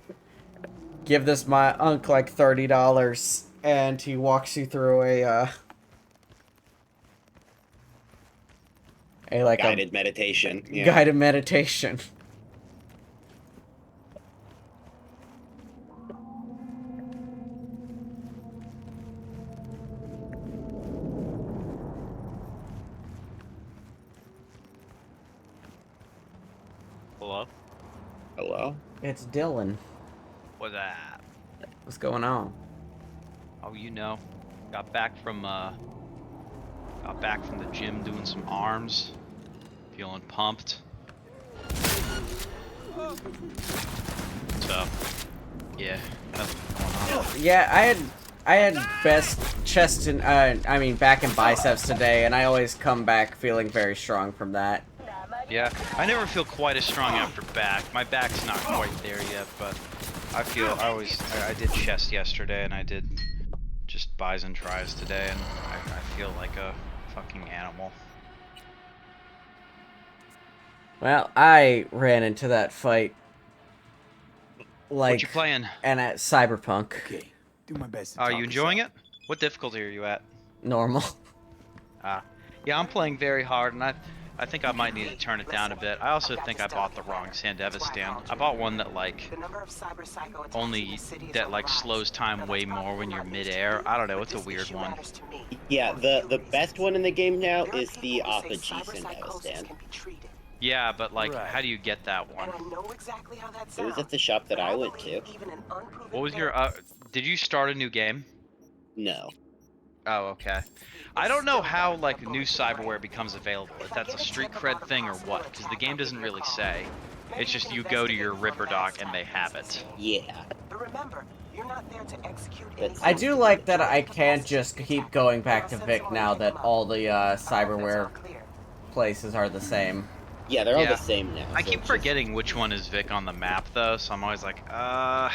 give this my unc like $30, and he walks you through a guided meditation. Yeah. Guided meditation. Hello? Hello? It's Dylan. What's that? What's going on? Oh, you know. Got back from the gym doing some arms. Feeling pumped. So, yeah, nothing going on. Yeah, I had best chest and back and biceps today, and I always come back feeling very strong from that. Yeah, I never feel quite as strong after back. My back's not quite there yet, but I did chest yesterday, and I did just bis and tris today, and I feel like a fucking animal. Well, I ran into that fight like... What you playing? And at Cyberpunk. Okay, do my best. Are you enjoying it? What difficulty are you at? Normal. Yeah, I'm playing very hard, and I think I might need to turn it down a bit. I also think I bought the wrong Sandevis stand. I bought one that slows time way more when you're midair. I don't know, it's a weird one. Yeah, the best one in the game now is the Apogee Sandevis stand. Yeah, but like, how do you get that one? It was at the shop that I went to. What was your, did you start a new game? No. Oh, okay. I don't know how, like, new cyberware becomes available, if that's a street cred thing or what, because the game doesn't really say. It's just you go to your Ripper dock and they have it. Yeah. I do like that I can't just keep going back to Vic now that all the cyberware places are the same. Yeah, they're all the same now. I so keep it's forgetting which one is Vic on the map though, so I'm always like, I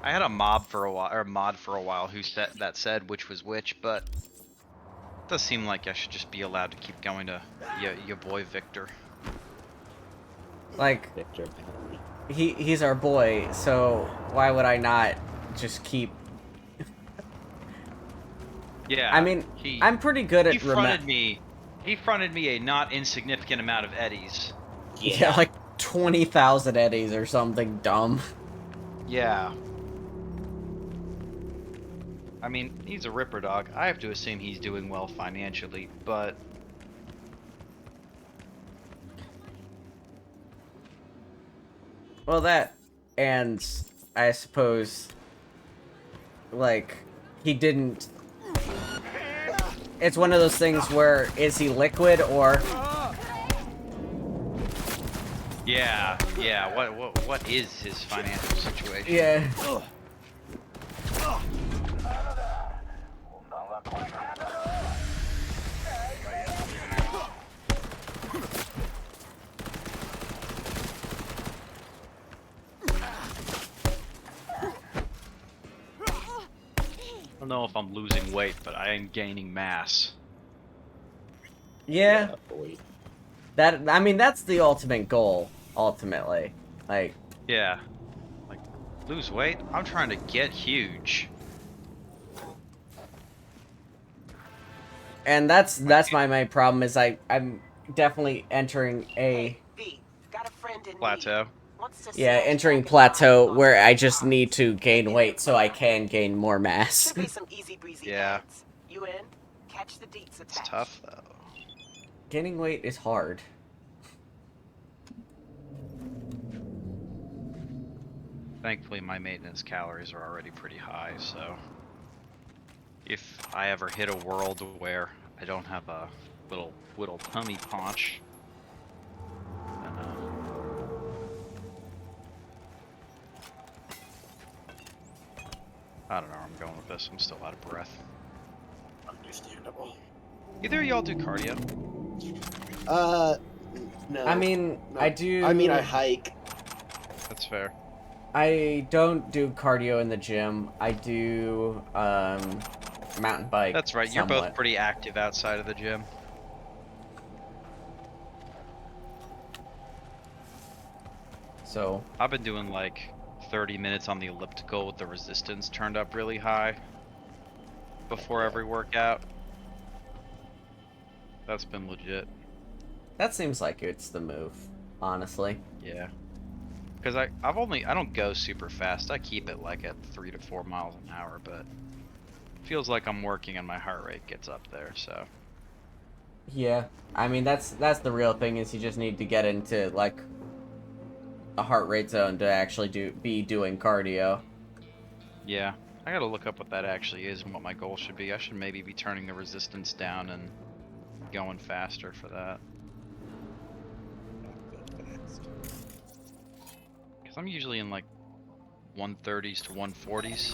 had a mob for a while, or a mod for a while who said which was which, but it does seem like I should just be allowed to keep going to your boy Victor. Like, Victor. he's our boy, so why would I not just keep... Yeah. I mean, I'm pretty good at... He fronted me a not insignificant amount of eddies. Yeah, like 20,000 eddies or something dumb. Yeah. I mean, he's a ripper dog. I have to assume he's doing well financially, but... Well, that, and I suppose, like, he didn't... It's one of those things where, is he liquid, or... Yeah, what is his financial situation? Yeah. I don't know if I'm losing weight, but I am gaining mass. Yeah. That, I mean, that's the ultimate goal, ultimately. Like... Yeah. Like, lose weight? I'm trying to get huge. And that's my main problem, is I'm definitely entering a... Plateau. Yeah, entering plateau where I just need to gain weight so I can gain more mass. Yeah. You in? Catch the deets It's tough, though. Gaining weight is hard. Thankfully, my maintenance calories are already pretty high, so... If I ever hit a world where I don't have a little tummy paunch, then, I don't know where I'm going with this. I'm still out of breath. Understandable. Either of y'all do cardio? No. I mean, no. I do... I mean, I hike. That's fair. I don't do cardio in the gym. I do, mountain bike. That's right, you're both pretty active outside of the gym. So... I've been doing like 30 minutes on the elliptical with the resistance turned up really high before every workout. That's been legit. That seems like it's the move, honestly. Yeah. Because I don't go super fast. I keep it like at 3 to 4 miles an hour, but it feels like I'm working and my heart rate gets up there, so. Yeah, I mean, that's the real thing, is you just need to get into, like, a heart rate zone to actually be doing cardio. Yeah, I gotta look up what that actually is and what my goal should be. I should maybe be turning the resistance down and going faster for that. Because I'm usually in like 130s to 140s.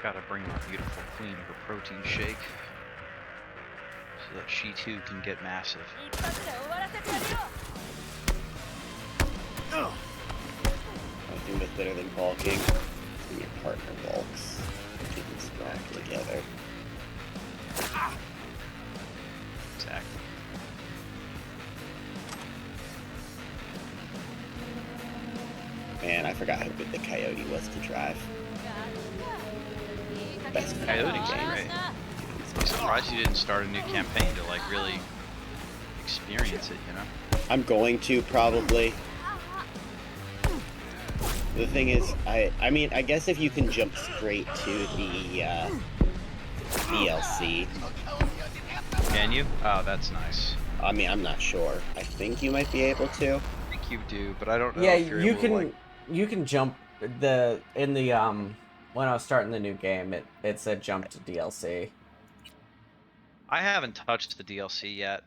Gotta bring my beautiful queen her protein shake so that she too can get massive. Nothing is better than bulking when your partner bulks. Keep them strong together. Exactly. Man, I forgot how good the Coyote was to drive. Best Coyote's great. I'm surprised you didn't start a new campaign to like really experience it, you know? I'm going to probably. The thing is, I mean, I guess if you can jump straight to the DLC. Can you? Oh, that's nice. I mean, I'm not sure. I think you might be able to. I think you do, but I don't know Yeah, if you're you able can to, like... you can jump when I was starting the new game, it said jump to DLC. I haven't touched the DLC yet,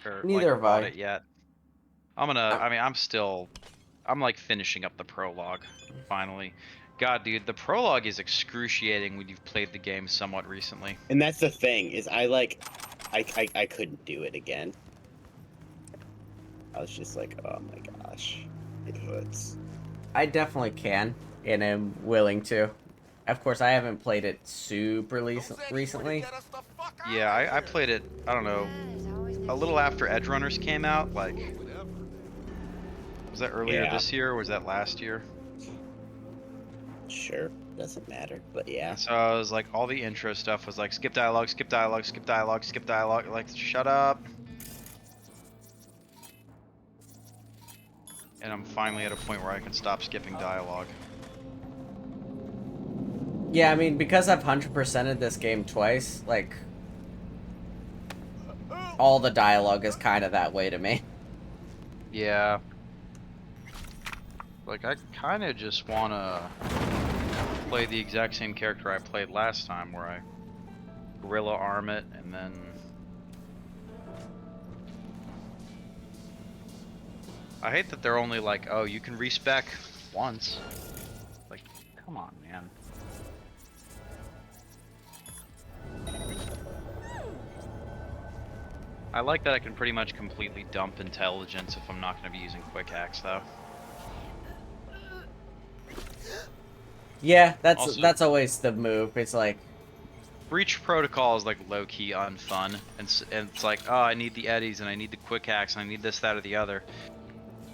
or Neither like have bought I. it yet. I mean, I'm like finishing up the prologue finally, God, dude, the prologue is excruciating when you've played the game somewhat recently. And that's the thing, is I couldn't do it again. I was just like, oh my gosh, it hurts. I definitely can, and am willing to. Of course, I haven't played it super recently. Yeah, I played it, I don't know, a little after Edge Runners came out, like... Was that earlier this year, or was that last year? Sure, doesn't matter, but yeah. And so I was like, all the intro stuff was like, skip dialogue, skip dialogue, skip dialogue, skip dialogue, like, shut up. And I'm finally at a point where I can stop skipping dialogue. Yeah, I mean, because I've 100%ed this game twice, like, all the dialogue is kind of that way to me. Yeah. Like, I kind of just want to play the exact same character I played last time, where I gorilla arm it, and then... I hate that they're only like, oh, you can respec once. Like, come on, man. I like that I can pretty much completely dump intelligence if I'm not going to be using quick hacks, though. Yeah, that's always the move. It's like... Breach Protocol is like low-key unfun, and it's like, oh, I need the eddies, and I need the quick hacks, and I need this, that, or the other.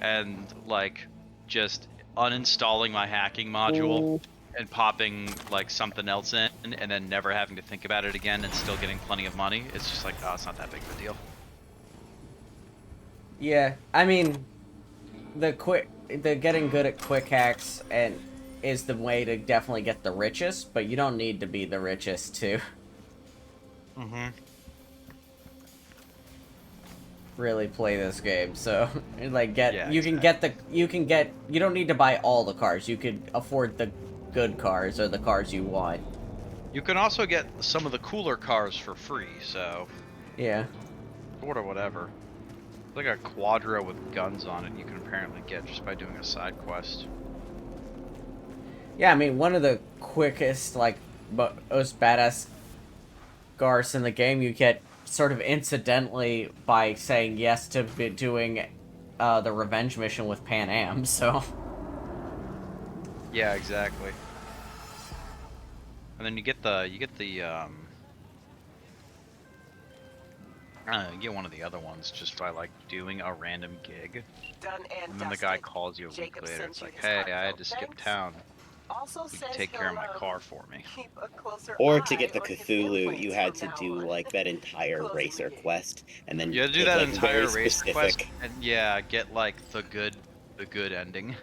And, like, just uninstalling my hacking module and popping, like, something else in, and then never having to think about it again and still getting plenty of money. It's just like, oh, it's not that big of a deal. Yeah, I mean, the getting good at quick hacks and is the way to definitely get the richest, but you don't need to be the richest to really play this game. So, like, you don't need to buy all the cars. You could afford the good cars or the cars you want. You can also get some of the cooler cars for free, so... Yeah. Or whatever. Like a Quadro with guns on it you can apparently get just by doing a side quest. Yeah, I mean, one of the quickest, like, most badass cars in the game you get sort of incidentally by saying yes to doing the revenge mission with Pan Am, so... Yeah, exactly. And then you get the you get one of the other ones just by, like, doing a random gig. And then the guy calls you a week later. It's like, hey, I had to skip town. You can take care of my car for me. Or to get the Cthulhu, you had to do, like, that entire racer quest, and then you had to do get, that like, entire very racer specific. quest, and yeah, get, like, the good ending.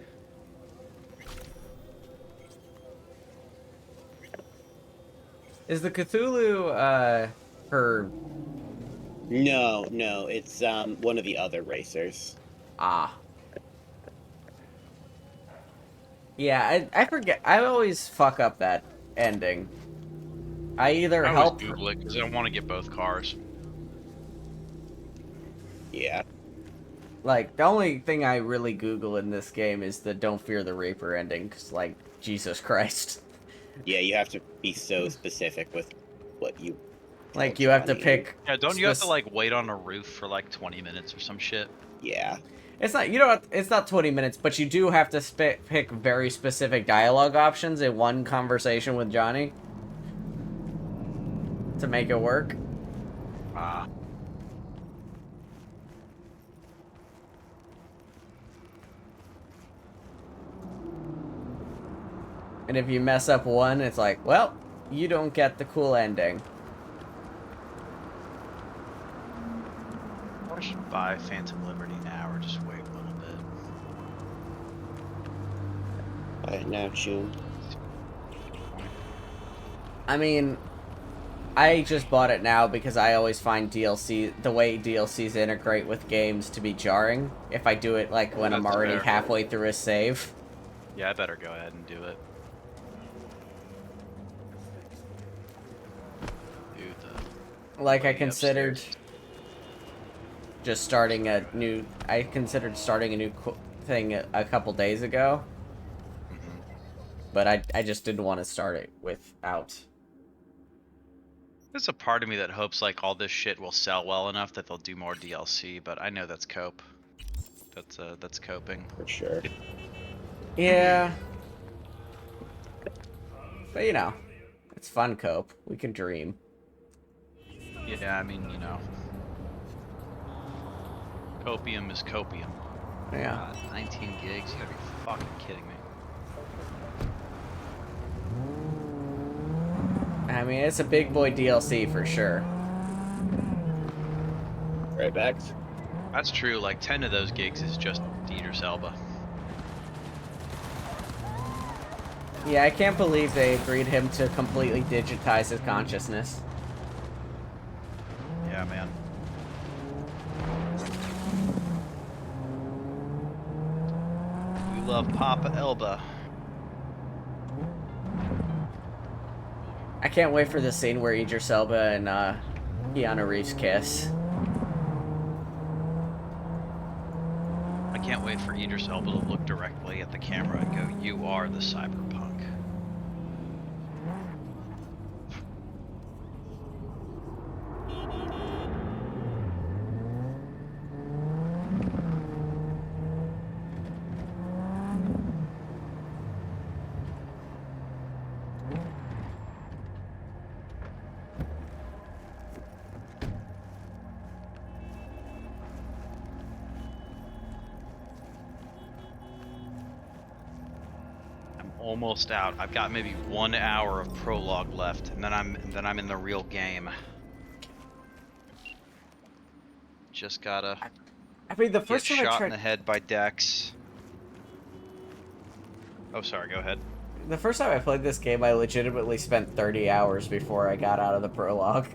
Is the Cthulhu, her... No, it's, one of the other racers. Ah. Yeah, I forget. I always fuck up that ending. I either I help... always Google it, because I want to get both cars. Yeah. Like, the only thing I really Google in this game is the Don't Fear the Reaper ending, because, like, Jesus Christ. Yeah, you have to be so specific with what you... Like, you have to pick... Yeah, don't you have to, like, wait on a roof for, like, 20 minutes or some shit? Yeah. It's not, it's not 20 minutes, but you do have to pick very specific dialogue options in one conversation with Johnny to make it work. Ah. And if you mess up one, it's like, well, you don't get the cool ending. I should buy Phantom Liberty now, or just wait a little bit. Buy it now, June. I mean, I just bought it now because I always find the way DLCs integrate with games to be jarring. If I do it, like, when I'm already halfway through a save. Yeah, I better go ahead and do it. Like, I considered just starting a new... I considered starting a new thing a couple days ago. but I just didn't want to start it without. There's a part of me that hopes like all this shit will sell well enough that they'll do more DLC, but I know that's cope. That's coping. For sure. Yeah. But you know, it's fun cope. We can dream. Yeah, I mean, you know. Copium is copium. Yeah. 19 gigs? You gotta be fucking kidding me. I mean, it's a big boy DLC for sure. Right back. That's true, like 10 of those gigs is just Idris Elba. Yeah, I can't believe they agreed him to completely digitize his consciousness. Yeah, man. We love Papa Elba. I can't wait for the scene where Idris Elba and Keanu Reeves kiss. I can't wait for Idris Elba to look directly at the camera and go, "You are the Cyberpunk." Almost out. I've got maybe 1 hour of prologue left, and then I'm in the real game. Just gotta. I mean, the first get time I shot tried in the head by Dex. Oh, sorry. Go ahead. The first time I played this game, I legitimately spent 30 hours before I got out of the prologue.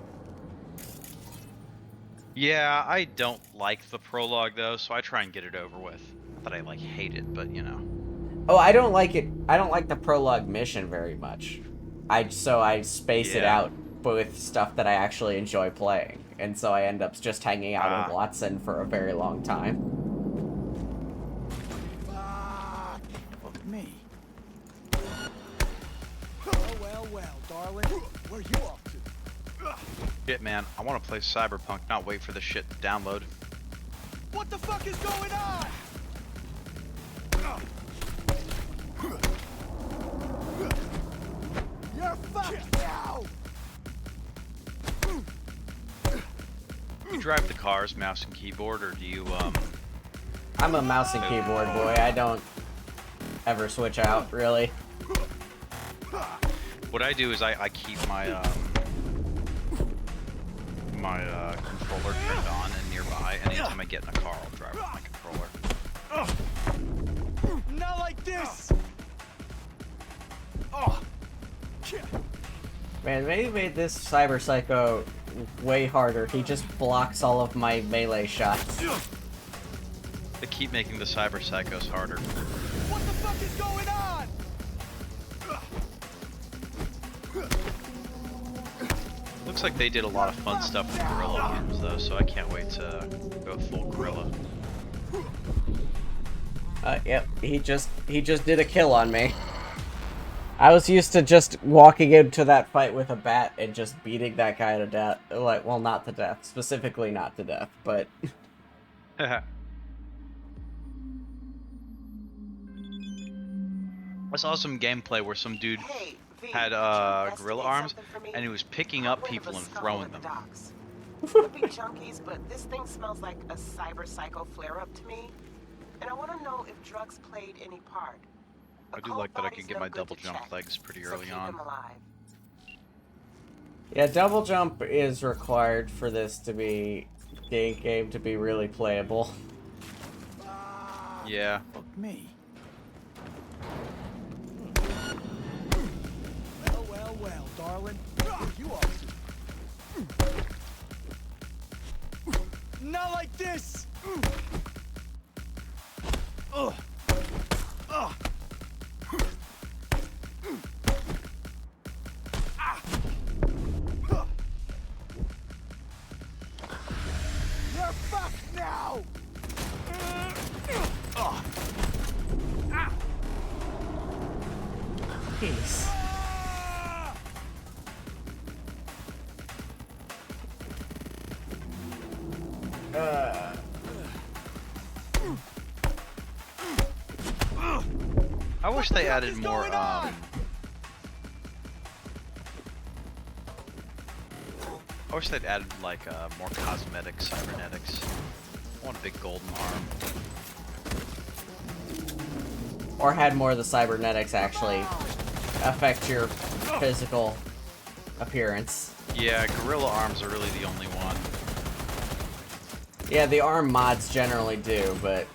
Yeah, I don't like the prologue though, so I try and get it over with. Not that I like hate it, but you know. Oh, I don't like it. I don't like the prologue mission very much. So I space it out with stuff that I actually enjoy playing, and so I end up just hanging out with Watson for a very long time. Fuck me. Well, darling. Where you off to? Shit, man. I want to play Cyberpunk, not wait for the shit to download. What the fuck is going on? You're fucked now! You drive the cars, mouse and keyboard, or do you, I'm a mouse and keyboard boy. I don't ever switch out, really. What I do is I keep my, controller turned on and nearby, and anytime I get in a car, I'll drive with my controller. Not like this! Man, they made this Cyber Psycho way harder. He just blocks all of my melee shots. They keep making the Cyber Psychos harder. What the fuck is going on? Looks like they did a lot of fun stuff with Gorilla games, though, so I can't wait to go full Gorilla. Yep, he just did a kill on me. I was used to just walking into that fight with a bat and just beating that guy to death. Like, well, not to death. Specifically not to death, but... I saw some gameplay where some dude had gorilla arms, and he was picking up people and throwing them. Could be junkies, but this thing smells like a Cyber Psycho flare-up to me. And I want to know if drugs played any part. I do like that I can get my double jump legs pretty early on. Yeah, double jump is required for this to be game to be really playable. Yeah. Fuck me. Well, darling. Where you off to? Not like this! Ugh. Ugh. You're fucked now! Jeez. I wish they added more, I wish they'd added, like, more cosmetic cybernetics. I want a big golden arm. Or had more of the cybernetics actually affect your physical appearance. Yeah, gorilla arms are really the only one. Yeah, the arm mods generally do, but...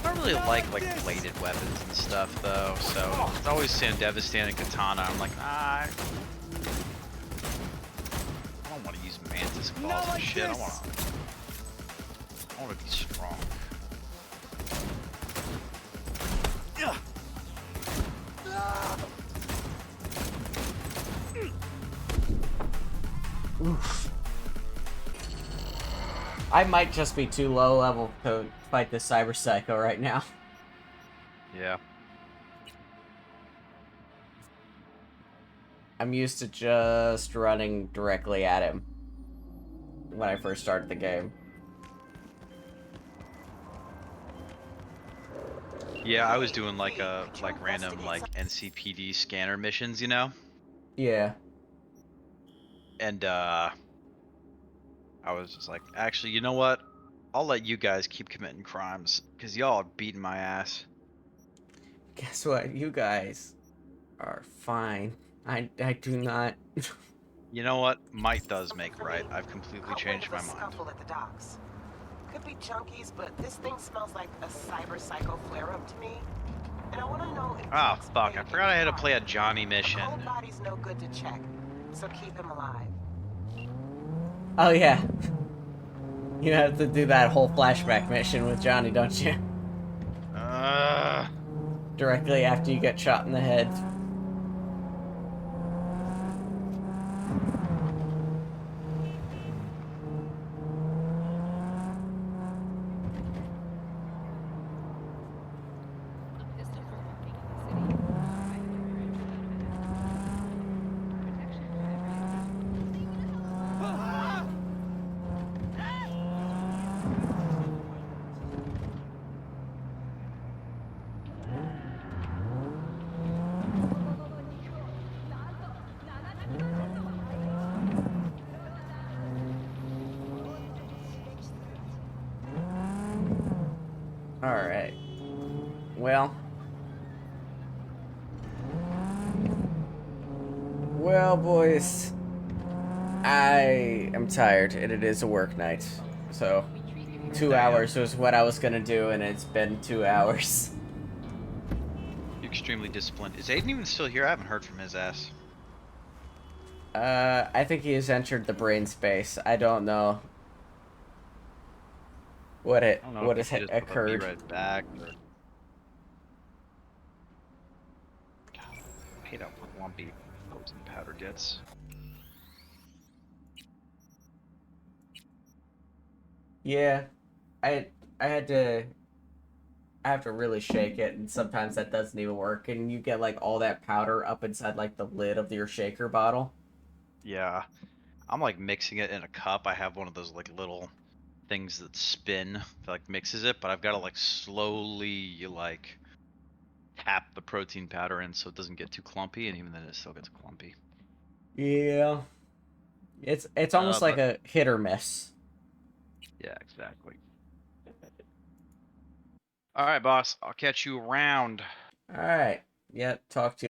I don't really like bladed weapons and stuff, though, so it's always saying Devastating Katana. I'm like, I don't want to use Mantis Claws and shit. I want to be strong. Oof. I might just be too low level to fight this Cyber Psycho right now. Yeah. I'm used to just running directly at him when I first started the game. Yeah, I was doing like random NCPD scanner missions, you know? Yeah. And I was just like, actually, you know what? I'll let you guys keep committing crimes because y'all are beating my ass. Guess what? You guys are fine. I do not. You know what? Might does make right. I've completely changed my mind. Scuffle at the docks. Could be junkies, but this thing smells like a cyber psycho flare-up to me. And I want to know if Ah, fuck! I forgot I had to play a Johnny mission. cold body's no good to check, so keep him alive. Oh yeah. You have to do that whole flashback mission with Johnny, don't you? Directly after you get shot in the head. Alright. Well. Well, boys. I am tired, and it is a work night. So, 2 hours was what I was gonna do, and it's been 2 hours. You're extremely disciplined. Is Aiden even still here? I haven't heard from his ass. I think he has entered the brain space. I don't know what has occurred. Be right back. Or... God, I hate how lumpy protein powder gets. Yeah, I have to really shake it, and sometimes that doesn't even work, and you get like all that powder up inside like the lid of your shaker bottle. Yeah, I'm like mixing it in a cup. I have one of those like little things that spin that like mixes it, but I've got to like slowly like tap the protein powder in so it doesn't get too clumpy, and even then it still gets clumpy. Yeah, it's almost like a hit or miss. Yeah, exactly. All right, boss. I'll catch you around. All right. Yeah, talk to you.